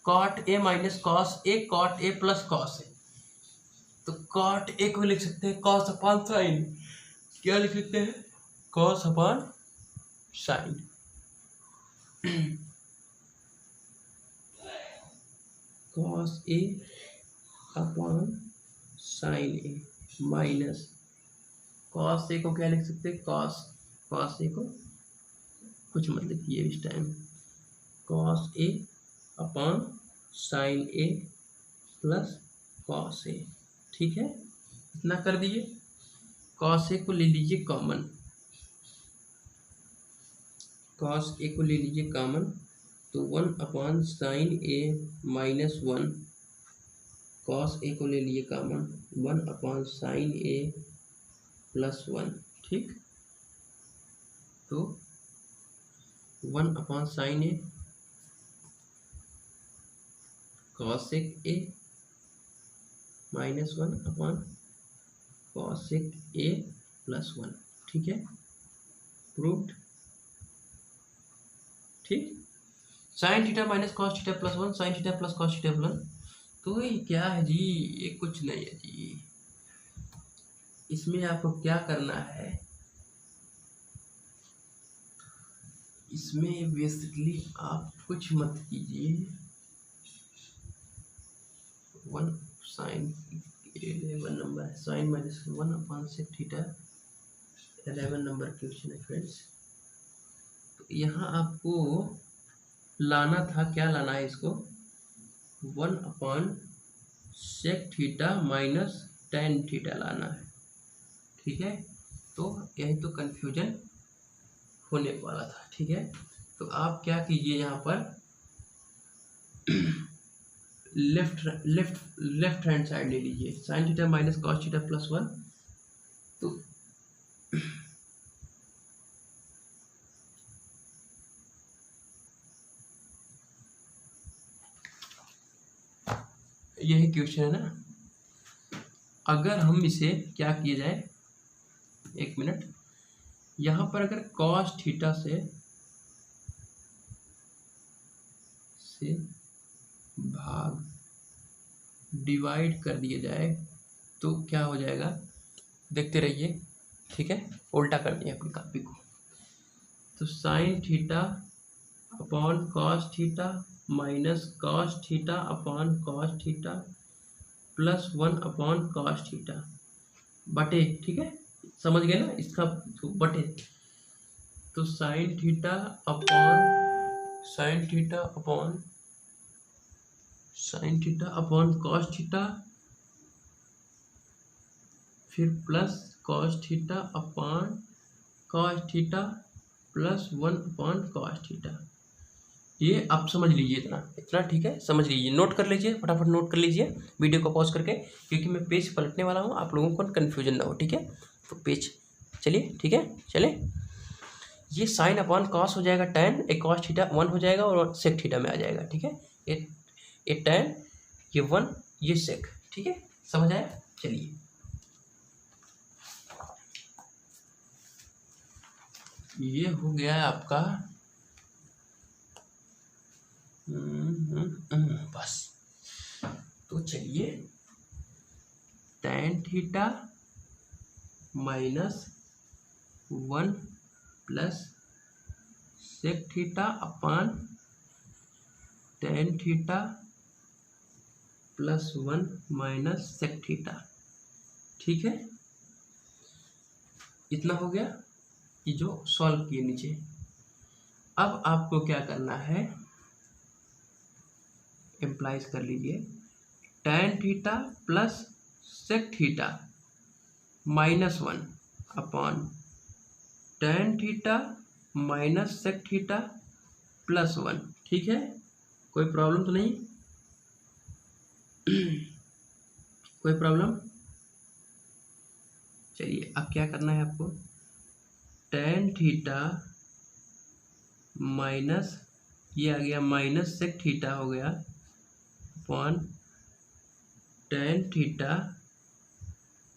Cot A minus cos A, cot A plus cos A. तो कॉट ए को लिख सकते हैं कॉस अपॉन साइन। क्या लिख सकते हैं, cos upon sine. Cos A upon sine A minus cos ए को क्या लिख सकते हैं, कॉस ए को कुछ मत लिखिए इस time, cos A upon sine A plus cos A. ठीक है, इतना कर दिए। कॉस ए को ले लीजिए कॉमन, कॉस ए को ले लीजिए कॉमन, तो 1/sin a-1, कॉस ए को ले लीजिए कॉमन, 1/sin a+1, ठीक। तो 1/sin a cosec a -1/cosec a+1, ठीक है, प्रूव्ड, ठीक। Sign theta minus cos theta plus 1, sine theta plus cos theta plus, तो ये क्या है जी, ये कुछ नहीं है जी। इसमें आपको क्या करना है, इसमें बेसिकली आप कुछ मत कीजिए, 1 साइन 11 नंबर है, साइन -1/sec θ 11 नंबर क्वेश्चन है फ्रेंड्स। तो यहाँ आपको लाना था, क्या लाना है इसको, 1/sec θ -tan θ लाना है, ठीक है। तो यही तो कंफ्यूजन होने वाला था, ठीक है। तो आप क्या कीजिए, यहाँ पर लेफ्ट हैंड साइड ले लीजिए, sign theta minus cos theta plus 1, तो यही क्वेश्चन है ना। अगर हम इसे क्या किया जाए, एक मिनट, यहाँ पर अगर कॉस थीटा से भाग डिवाइड कर दिया जाए तो क्या हो जाएगा, देखते रहिए, ठीक है। उल्टा कर दिए अपनी कॉपी को, तो sine theta upon cos theta minus cos theta upon cos theta plus 1 cos theta बटे, ठीक है, समझ गए ना इसका, तो बटे, तो sine theta upon cos theta, फिर plus cos theta upon cos theta plus 1 cos theta. ये आप समझ लीजिए, इतना ठीक है, समझ लीजिए, नोट कर लीजिए, फटाफट नोट कर लीजिए वीडियो को पॉज करके, क्योंकि मैं पेज पलटने वाला हूँ, आप लोगों को कन्फ्यूजन ना हो, ठीक है। तो पेज चलिए, ठीक है, चले, ये साइन अपॉन कॉस हो जाएगा tan, एक कॉस थीटा 1 हो जाएगा और सेक थीटा में आ जाएगा, ठीक है। ये tan, ये 1, ये सेक, ठीक है, समझ आया। चलिए, ये हो गया है आपका, बस। तो चलिए, tan theta -1 plus sec theta upon tan theta plus 1 minus sec theta, ठीक है। इतना हो गया, ये जो सॉल्व किए नीचे। अब आपको क्या करना है, एम्प्लाइज कर लीजिए, tan theta plus sec theta -1 upon tan theta minus sec theta plus 1, ठीक है। कोई प्रॉब्लम तो नहीं, कोई प्रॉब्लम। चलिए, अब क्या करना है आपको, tan थीटा माइनस, ये आ गया माइनस सेक थीटा हो गया upon tan theta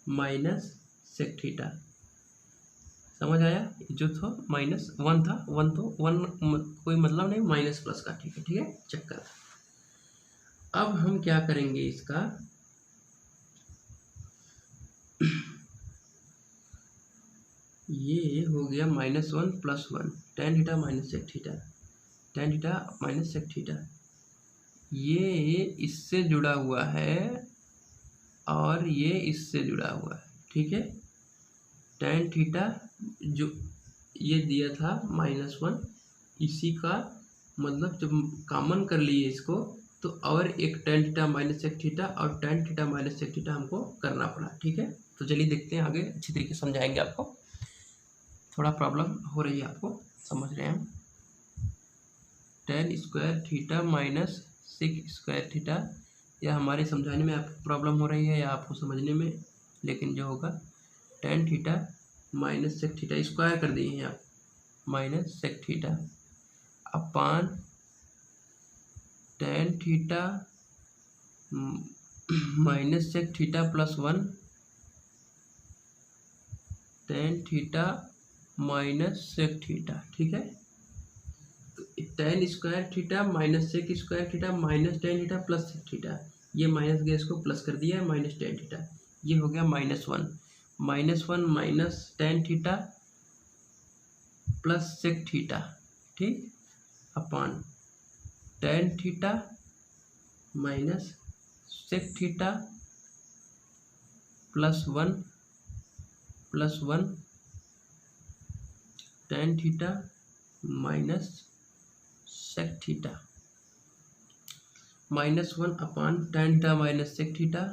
minus sec theta, समझ आया। जो था -1 था, 1 तो 1 कोई मतलब नहीं, माइनस प्लस का, ठीक है, ठीक है, चेक कर। अब हम क्या करेंगे, इसका ये हो गया -1 plus 1, tan theta minus sec theta, tan theta minus sec theta, ये इससे जुड़ा हुआ है और ये इससे जुड़ा हुआ है, ठीक है। tan थीटा जो ये दिया था -1, इसी का मतलब जब कॉमन कर लिए इसको, तो और एक tan theta minus sec theta और tan theta minus sec theta हमको करना पड़ा, ठीक है। तो चलिए देखते हैं आगे, अच्छी तरीके से समझाएंगे आपको, थोड़ा प्रॉब्लम हो रही है आपको, समझ रहे हैं हम। tan square theta minus sec square theta. या हमारे समझाने में आपको प्रॉब्लम हो रही है या आपको समझने में, लेकिन जो होगा tan theta minus sec theta square कर दिए हैं आप, minus sec theta upon tan theta minus sec theta plus 1 tan theta minus sec theta. ठीक है, तो tan square theta minus sec square theta minus tan theta plus sec theta, ये माइनस गया, इसको प्लस कर दिया है, माइनस tan थीटा, ये हो गया -1 minus tan theta plus sec theta. ठीक, upon tan theta minus sec theta plus 1 tan theta minus sec theta, -1 upon tan theta minus sec theta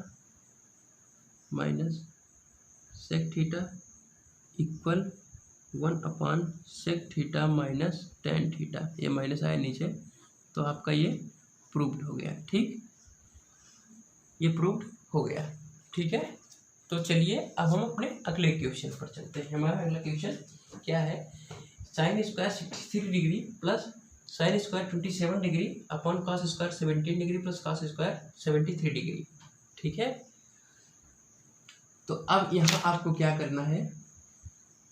minus sec theta equal 1 upon sec theta minus tan theta. ये माइनस आया नीचे, तो आपका ये प्रूव्ड हो गया। ठीक, ये प्रूव्ड हो गया। ठीक है, तो चलिए अब हम अपने अगले क्वेश्चन पर चलते हैं। हमारा अगला क्वेश्चन क्या है, sin square 63 degree plus sin square 27 degree upon cos square 17 degree plus cos square 73 degree. ठीक है, तो अब यहाँ आपको क्या करना है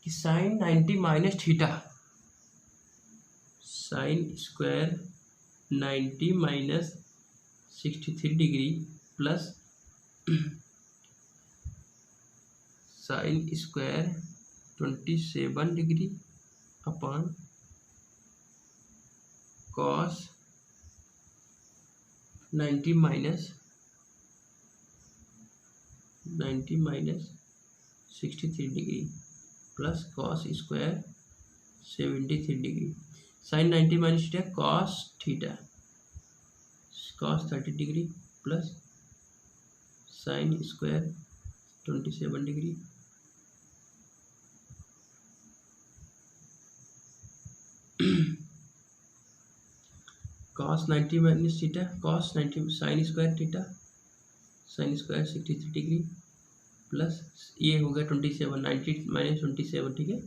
कि sin 90 minus theta, sin square 90 minus 63 degree plus sin square 27 degree upon cos 90 minus 63 degree plus cos square 73 degree. sin 90 minus theta cos theta cos 30 degree plus sin square 27 degree cos 90 minus theta cos 90 sin square theta sin square 63 degree plus ये हो गया 27 90 माइनस 27। ठीक है,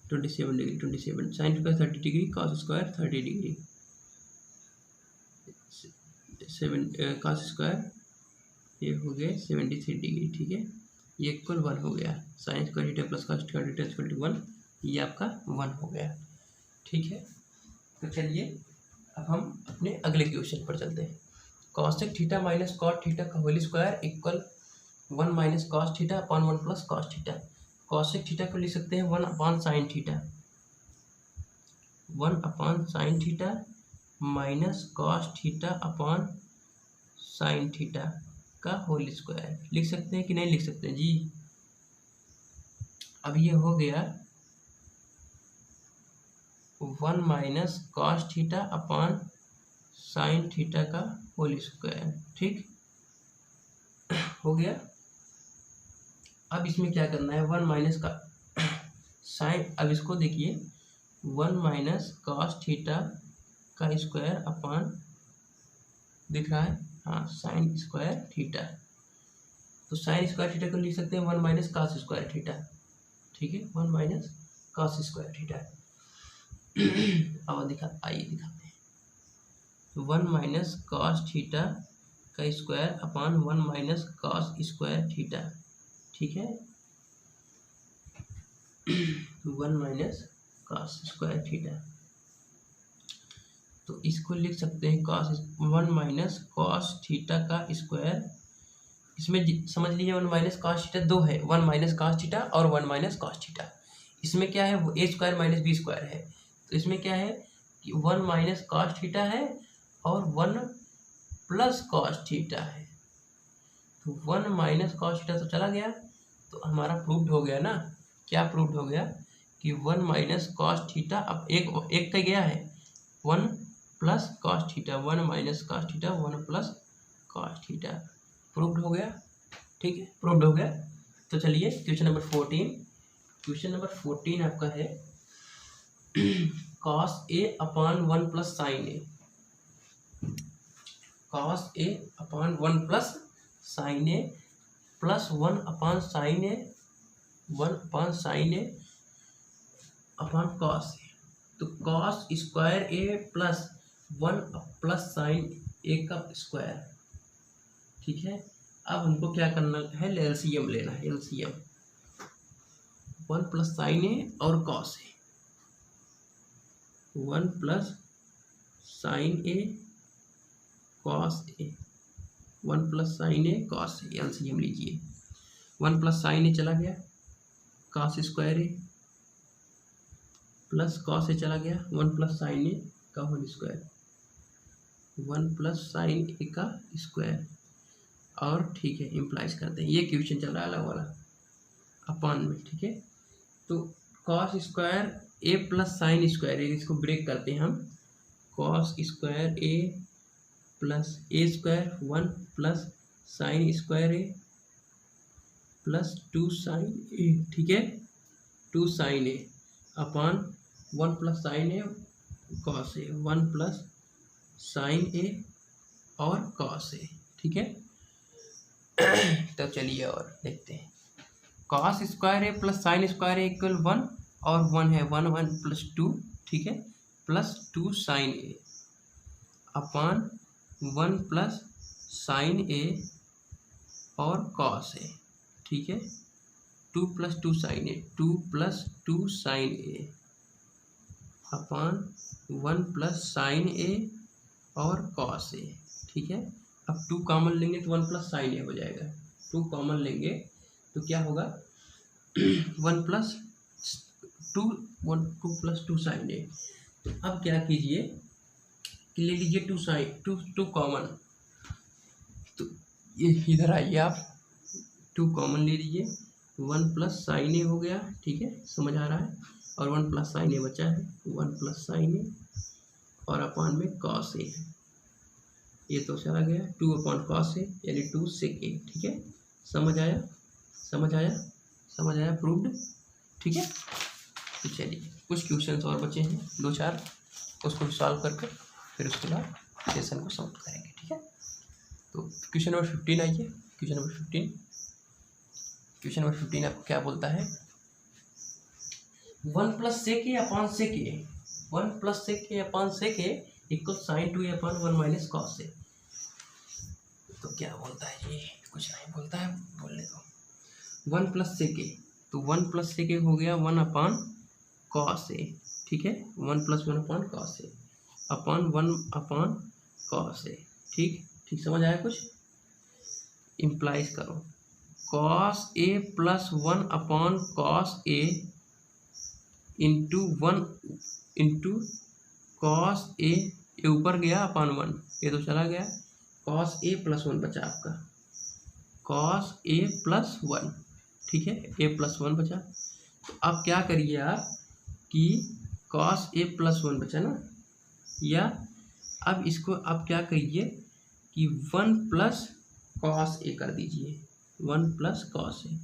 27 degree 27 sin square 30 degree cos square 30 degree 7 cos square ये हो गया 73 डिग्री। ठीक है, ये इक्वल 1 हो गया, sin square theta plus cos square theta equal 1, ये आपका 1 हो गया। ठीक है, तो चलिए अब हम अपने अगले क्वेश्चन पर चलते हैं। Cosec theta minus cot theta का whole square equal 1 minus cos theta upon 1 plus cos theta. Cosec theta को लिख सकते हैं 1 upon sine theta, 1 upon sine theta minus cos theta upon sine theta का होल स्क्वायर। लिख सकते हैं कि नहीं लिख सकते जी? अब ये हो गया 1 minus cos theta upon sine theta का होल स्क्वायर। ठीक हो गया। अब इसमें क्या करना है, 1 माइनस का साइन, अब इसको देखिए 1 माइनस कॉस थीटा का स्क्वायर अपॉन दिख रहा है, हाँ, साइन स्क्वायर थीटा। तो साइन स्क्वायर थीटा को लिख सकते हैं 1 माइनस कॉस स्क्वायर थीटा। ठीक है, 1 माइनस कॉस स्क्वायर थीटा। अब आइए दिखाते हैं। 1 माइनस कॉस थीटा का square upon 1 minus cos square theta. ठीक है, 1 माइनस कॉस स्क्वायर थीटा, तो इसको लिख सकते हैं कॉस 1 माइनस कॉस थीटा का स्क्वायर। इसमें समझ लीजिए 1 माइनस कॉस थीटा दो है, 1 माइनस कॉस थीटा और 1 माइनस कॉस थीटा। इसमें क्या है, वो ए स्क्वायर माइनस बी स्क्वायर है, तो इसमें क्या है कि 1 माइनस कॉस थीटा है और 1 प्लस कॉस थीटा है। तो 1 माइनस कॉस थीटा तो चला गया, तो हमारा प्रूव्ड हो गया ना। क्या प्रूव्ड हो गया कि 1 माइनस कॉस थीटा, अब एक का गया है 1 plus cos theta, 1 minus cos theta 1 plus cos theta, proved हो गया। ठीक है, प्रूव्ड हो गया। तो चलिए क्वेश्चन नंबर 14, क्वेश्चन नंबर 14 आपका है cos A upon 1 plus sign A, cos A upon 1 plus sign A plus 1 upon sign A, 1 upon sign A upon cos A. तो cos square A plus 1 plus sign ए का स्क्वायर, ठीक है। अब हमको क्या करना है, एलसीएम लेना है, एलसीएम 1 प्लस साइन ए और cos A, 1 plus sign A cos A, 1 plus sign A cos A, LCM लीजिए। 1 प्लस साइन ए चला गया, cos square A plus cos ए चला गया, 1 प्लस साइन ए का होल स्क्वायर, 1 प्लस साइन ए का स्क्वायर। और ठीक है, इम्प्लाइज करते हैं, ये क्वेश्चन चल रहा है अलग वाला अपान में, ठीक है। तो cos square A plus sine square ए, इसको ब्रेक करते हैं हम, cos square A plus A square 1 plus sine square A plus 2 sign ए, ठीक है, 2 sign A upon 1 plus sign A cos A, 1 plus sign A और कॉस ए, ठीक है। तो चलिए और देखते हैं, cos square A plus sine square A equal 1 और 1 है, 1 1 प्लस 2, ठीक है, plus 2 sign A upon 1 plus sign A और कॉस ए, ठीक है, 2 plus 2 sign A, 2 plus 2 sign A upon 1 plus sign A और कॉस ए, ठीक है। अब 2 कॉमन लेंगे तो 1 प्लस साइन ए हो जाएगा, 2 कॉमन लेंगे तो क्या होगा 1 प्लस 2 प्लस 2 साइन ए। तो अब क्या कीजिए कि ले लीजिए 2 साइन 2 कॉमन, तो ये इधर आइए आप, 2 कॉमन ले लीजिए, 1 प्लस साइन ए हो गया, ठीक है, समझ आ रहा है, और 1 प्लस साइन ए बचा है, 1 प्लस साइन ए और अपान में कॉस ए, ये तो चला गया, 2 अपॉन कॉस ए यानी 2 सेक ए, ठीक है। समझ आया, समझ आया, समझ आया, प्रूव्ड, ठीक है। तो चलिए कुछ क्वेश्चंस और बचे हैं 2-4, उसको भी सॉल्व करके फिर उसके बाद सेशन को समाप्त करेंगे, ठीक है। तो क्वेश्चन नंबर 15 आइए, क्वेश्चन नंबर 15, क्वेश्चन नंबर 15 आपको क्या बोलता है, 1 plus sec A upon sec A, 1 plus sec A upon sec A equal sign 2 A upon 1 minus cos A. तो क्या बोलता है ये, कुछ नहीं बोलता है, बोलने दो। 1 प्लस सेक ए, तो 1 प्लस सेक ए हो गया 1 अपान कॉस ए, ठीक है, 1 plus 1 upon cos A upon 1 upon cos A, ठीक ठीक, समझ आया कुछ, इम्प्लाइज करो, cos A plus 1 upon cos A into 1 into cos A, ये ऊपर गया अपान 1, ये तो चला गया, कॉस ए प्लस 1 बचा आपका, कॉस ए प्लस 1, ठीक है, ए प्लस 1 बचा। तो अब क्या करिए आप कि कॉस ए प्लस 1 बचा ना, या अब इसको आप क्या करिए कि 1 प्लस कॉस ए कर दीजिए, 1 प्लस कॉस ए,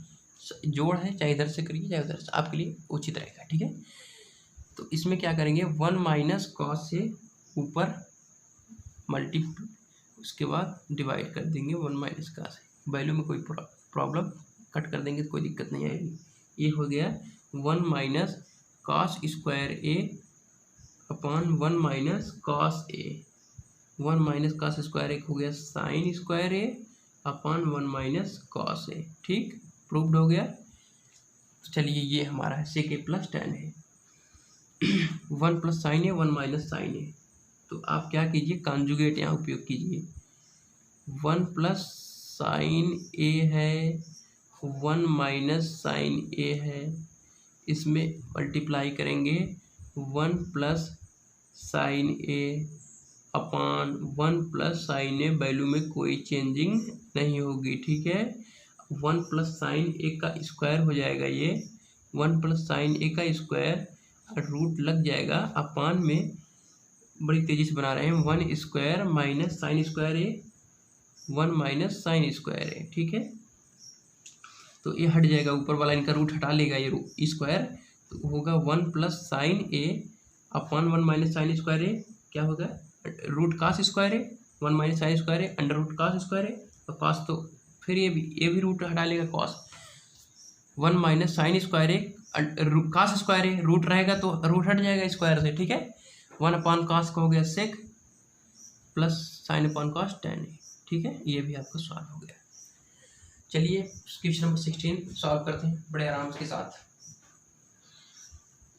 जोड़ है, चाहे इधर से करिए चाहे उधर से, आपके लिए उचित रहेगा, ठीक है। तो इसमें क्या करेंगे 1 माइनस कॉस से ऊपर मल्टीप्ल, उसके बाद डिवाइड कर देंगे 1 माइनस कॉस, वैल्यू में कोई प्रॉब्लम, कट कर देंगे तो कोई दिक्कत नहीं आएगी। ये हो गया 1 माइनस कॉस स्क्वायर ए अपान 1 माइनस कॉस ए, 1 माइनस कॉस स्क्वायर ए हो गया sign square A upon 1 minus cos A, ठीक, प्रूव्ड हो गया। तो चलिए ये हमारा है सेक ए प्लस टेन है, 1 plus sign A 1 minus sine A, तो आप क्या कीजिए कॉन्जुगेट यहाँ उपयोग कीजिए, 1 प्लस साइन ए है 1 माइनस साइन ए है, इसमें मल्टीप्लाई करेंगे 1 प्लस साइन ए अपान 1 प्लस साइन ए, वैल्यू में कोई चेंजिंग नहीं होगी, ठीक है। 1 प्लस साइन ए का स्क्वायर हो जाएगा, ये 1 प्लस साइन ए का स्क्वायर रूट लग जाएगा अपान में, बड़ी तेजी से बना रहे हैं, 1 square minus sine square A 1 minus sine square ए, ठीक है। तो ये हट जाएगा, ऊपर वाला इनका रूट हटा लेगा ये स्क्वायर, तो होगा 1 प्लस साइन ए अपॉन 1 माइनस साइन स्क्वायर ए क्या होगा, root cos square A, 1 minus sine square A under root cos square ए, और कास तो फिर ये भी रूट हटा लेगा कॉस, 1 माइनस साइन स्क्वायर ए कास स्क्वायर ए, रूट रहेगा तो रूट हट जाएगा स्क्वायर से, ठीक है। 1 अपॉन कास का हो गया sec plus sine upon cos tan A, ठीक है। ये भी आपका सॉल्व हो गया। चलिए क्वेश्चन नंबर 16 सॉल्व करते हैं बड़े आराम के साथ।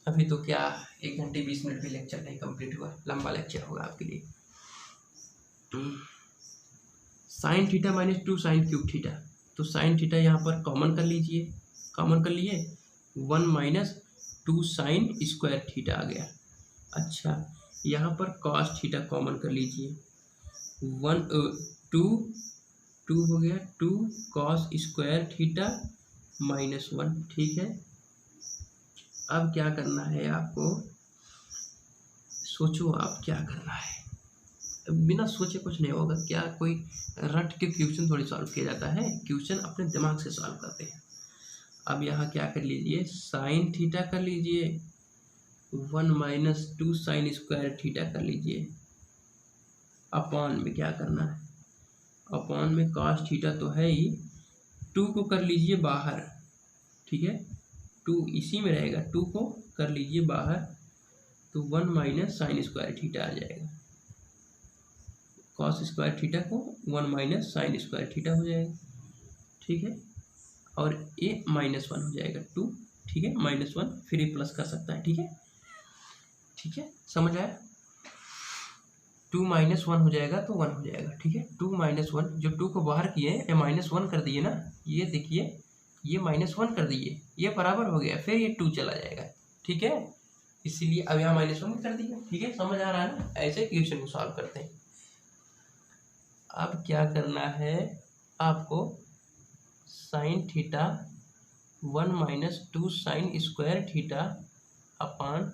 अभी तो क्या 1 घंटे 20 मिनट भी लेक्चर नहीं कंप्लीट हुआ, लंबा लेक्चर होगा आपके लिए। Sign theta minus 2 sine cube theta, तो साइन थीटा यहाँ पर कॉमन कर लीजिए, कॉमन कर लिए 1 माइनस 2 साइन स्क्वायर थीटा आ गया। अच्छा यहाँ पर कॉस थीटा कॉमन कर लीजिए, 2 हो गया 2 कॉस स्क्वायर थीटा माइनस 1, ठीक है। अब क्या करना है आपको, सोचो आप क्या करना है, बिना सोचे कुछ नहीं होगा। क्या कोई रट के क्वेश्चन थोड़ी सॉल्व किया जाता है, क्वेश्चन अपने दिमाग से सॉल्व करते हैं। अब यहाँ क्या कर लीजिए, साइन थीटा कर लीजिए, 1 माइनस 2 साइन स्क्वायर थीटा कर लीजिए, अपॉन में क्या करना है, अपॉन में कॉस थीटा तो है ही, 2 को कर लीजिए बाहर, ठीक है, 2 इसी में रहेगा, 2 को कर लीजिए बाहर, तो 1 माइनस साइन स्क्वायर थीटा आ जाएगा, कॉस स्क्वायर थीटा को 1 माइनस साइन स्क्वायर थीटा हो जाएगा, ठीक है। और ए माइनस 1 हो जाएगा 2, ठीक है, -1 फिर ये प्लस कर सकता है, ठीक है, ठीक है, समझ आया। 2 माइनस 1 हो जाएगा तो 1 हो जाएगा, ठीक है। 2 माइनस 1, जो 2 को बाहर किए ये -1 कर दिए ना, ये देखिए ये -1 कर दिए, ये बराबर हो गया, फिर ये 2 चला जाएगा, ठीक है। इसीलिए अब यहाँ -1 कर दिया, ठीक है, समझ आ रहा है ना। ऐसे क्वेश्चन को सॉल्व करते हैं। अब क्या करना है आपको, sign theta 1 minus 2 sine square theta upon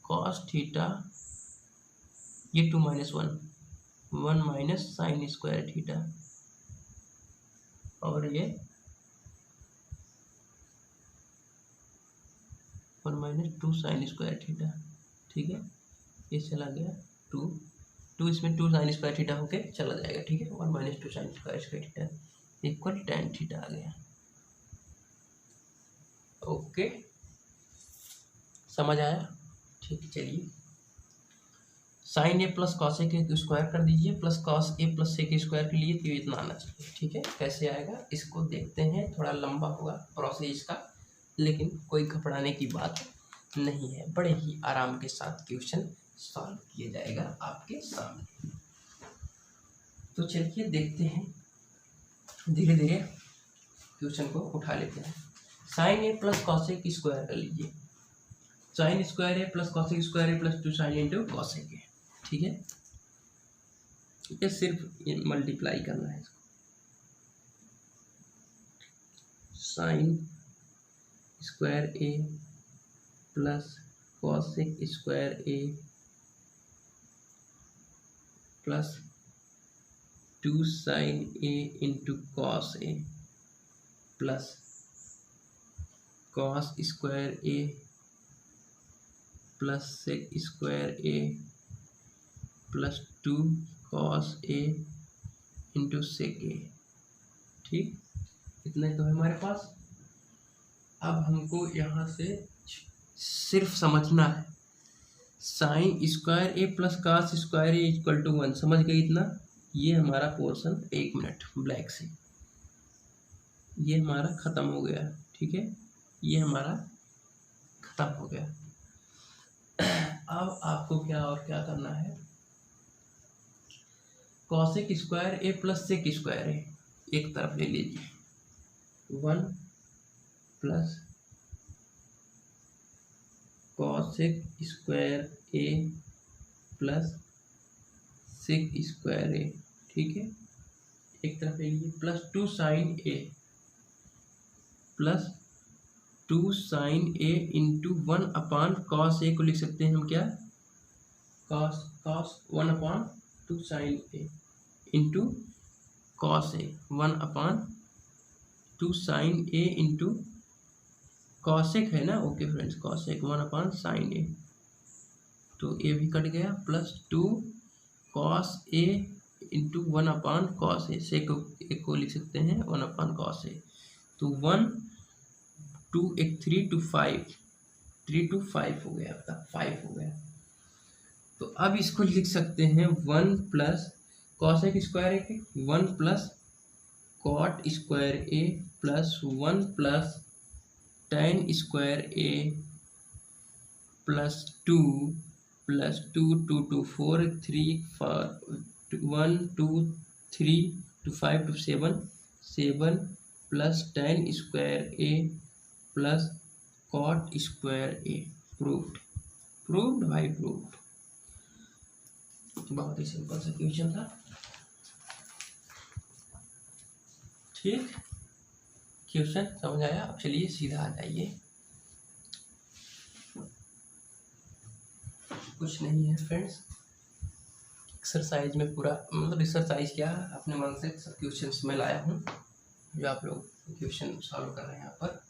cos theta, ये 2 minus 1 minus sine square theta, और ये 1 माइनस 2 साइन स्क्वायर थीटा, ठीक है। ये चला गया 2 इसमें 2 साइन स्क्वायर थीटा होके चला जाएगा, ठीक है। 1 minus 2 sine square theta equal tan theta आ गया, ओके, समझ आया, ठीक है। चलिए sine A plus cos A के स्क्वायर कर दीजिए, plus cos A plus A के स्क्वायर के लिए, तो ये इतना आना चाहिए, ठीक है। कैसे आएगा इसको देखते हैं, थोड़ा लंबा होगा प्रोसेस का, लेकिन कोई घबराने की बात नहीं है, बड़े ही आराम के साथ क्वेश्चन सॉल्व किया जाएगा आपके सामने। तो चलिए देखते हैं, धीरे धीरे क्वेश्चन को उठा लेते हैं। साइन ए प्लस कॉस ए की स्क्वायर कर लीजिए, sign square A plus cos A square A plus 2 sine into cos A, ठीक है, ठीक है, सिर्फ ये मल्टीप्लाई करना है इसको, sign square A plus cos A square A plus 2 sign A into cos A plus cos square A plus sec square A plus 2 cos A into sec ए, ठीक, इतना तो है हमारे पास। अब हमको यहाँ से सिर्फ समझना है, sine square A plus cos square A equal to 1, समझ गए इतना। ये हमारा पोर्शन 1 मिनट ब्लैक से, ये हमारा ख़त्म हो गया, ठीक है, ये हमारा ख़त्म हो गया। अब आपको क्या और क्या करना है, cosec square A plus sec square ए एक तरफ ले लीजिए, 1 plus cosec square A plus sec square ए, ठीक है, एक तरफ ले लीजिए, plus 2 sign A plus 2 sign A into 1 upon cos ए को लिख सकते हैं हम क्या, cos 1 upon 2 sign A into cos A 1 upon two sign A into cosec है ना, okay friends, cosec 1/sin a, तो ए भी कट गया, plus 2 cos a into 1/cos a, से को लिख सकते हैं 1/cos a, तो 1 2 एक 3 to 5, 3 to 5 हो गया, आपका 5 हो गया। तो अब इसको लिख सकते हैं 1 plus cosec square A, 1 plus cot square A plus 1 plus tan square A plus 2 2 2 2 4 3 1 2 3 to 5 to 7 7 plus tan square A plus cot square A. Proved भाई, प्रूव्ड। बहुत ही सिंपल सा क्वेश्चन था, ठीक। क्वेश्चन समझ आया? अब चलिए सीधा आ जाइए, कुछ नहीं है फ्रेंड्स, एक्सरसाइज में पूरा मतलब एक्सरसाइज क्या अपने मन से सब क्वेश्चंस में लाया हूँ जो आप लोग क्वेश्चन सॉल्व कर रहे हैं यहाँ पर।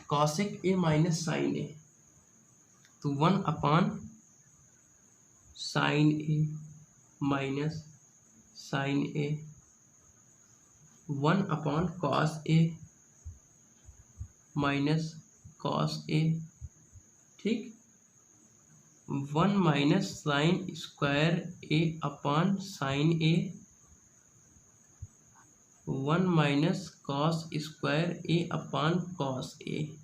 Cosec A minus sine A, तो 1/sin A minus sine A, 1/cos A minus cos A, ठीक। 1 minus sine square A upon sine A, 1 minus cos square A upon cos A,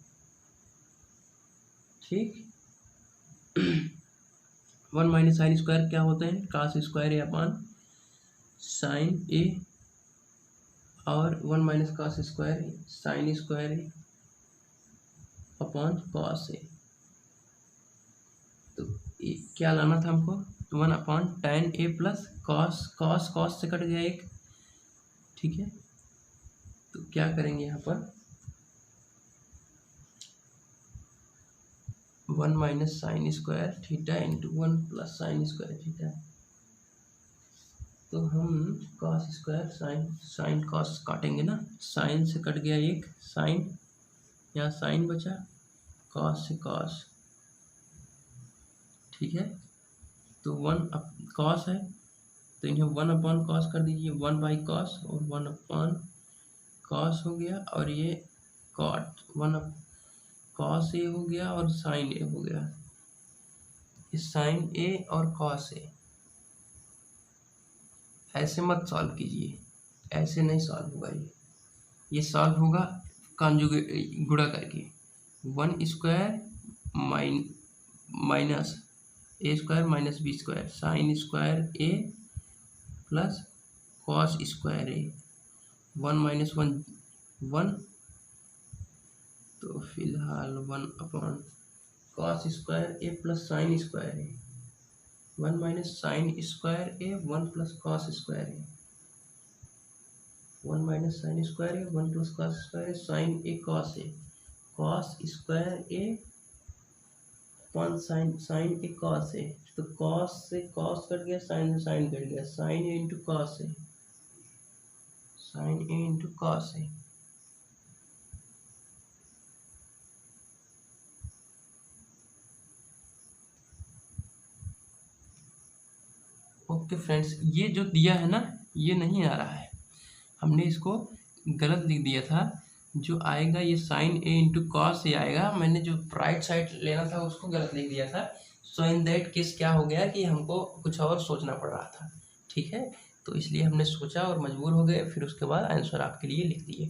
ठीक। 1 माइनस साइन स्क्वायर क्या होता है? Cos square A upon sine A, और 1 minus cos square sine square A upon cos A. तो क्या लाना था हमको? 1/tan ए प्लस कॉस से कट गया एक, ठीक है। तो क्या करेंगे यहाँ पर? 1 minus sine square theta into 1 plus sine square theta, तो हम कॉस स्क्वायर साइन कॉस काटेंगे ना, साइन से कट गया एक साइन, यहाँ साइन बचा, कॉस से कॉस, ठीक है। तो 1 कॉस है तो इन्हें 1/cos कर दीजिए, 1/cos और 1/cos हो गया, और ये कॉट 1/cos ए हो गया और साइन ए हो गया, इस साइन ए और कॉस ए। ऐसे मत सॉल्व कीजिए, ऐसे नहीं सॉल्व होगा, ये सॉल्व होगा कॉन्जुगेट गुणा करके, 1 square minus A square minus B square sine square A plus cos square A, 1 minus 1 1, तो फिलहाल 1/cos square A plus sine square A, 1 minus sine square A 1 plus cos square A, 1 minus sine square A 1 plus cos square A, sine A cos square A upon sine A cos A, तो कॉस से कॉस कट गया, साइन से साइन कट गया, sign A into cos A, sine A into cos A. Okay friends, ये जो दिया है ना ये नहीं आ रहा है, हमने इसको गलत लिख दिया था, जो आएगा ये sign A into cos A आएगा, मैंने जो राइट साइड लेना था उसको गलत लिख दिया था। सो इन दैट केस क्या हो गया कि हमको कुछ और सोचना पड़ रहा था, ठीक है। तो इसलिए हमने सोचा और मजबूर हो गए, फिर उसके बाद आंसर आपके लिए लिख दिए।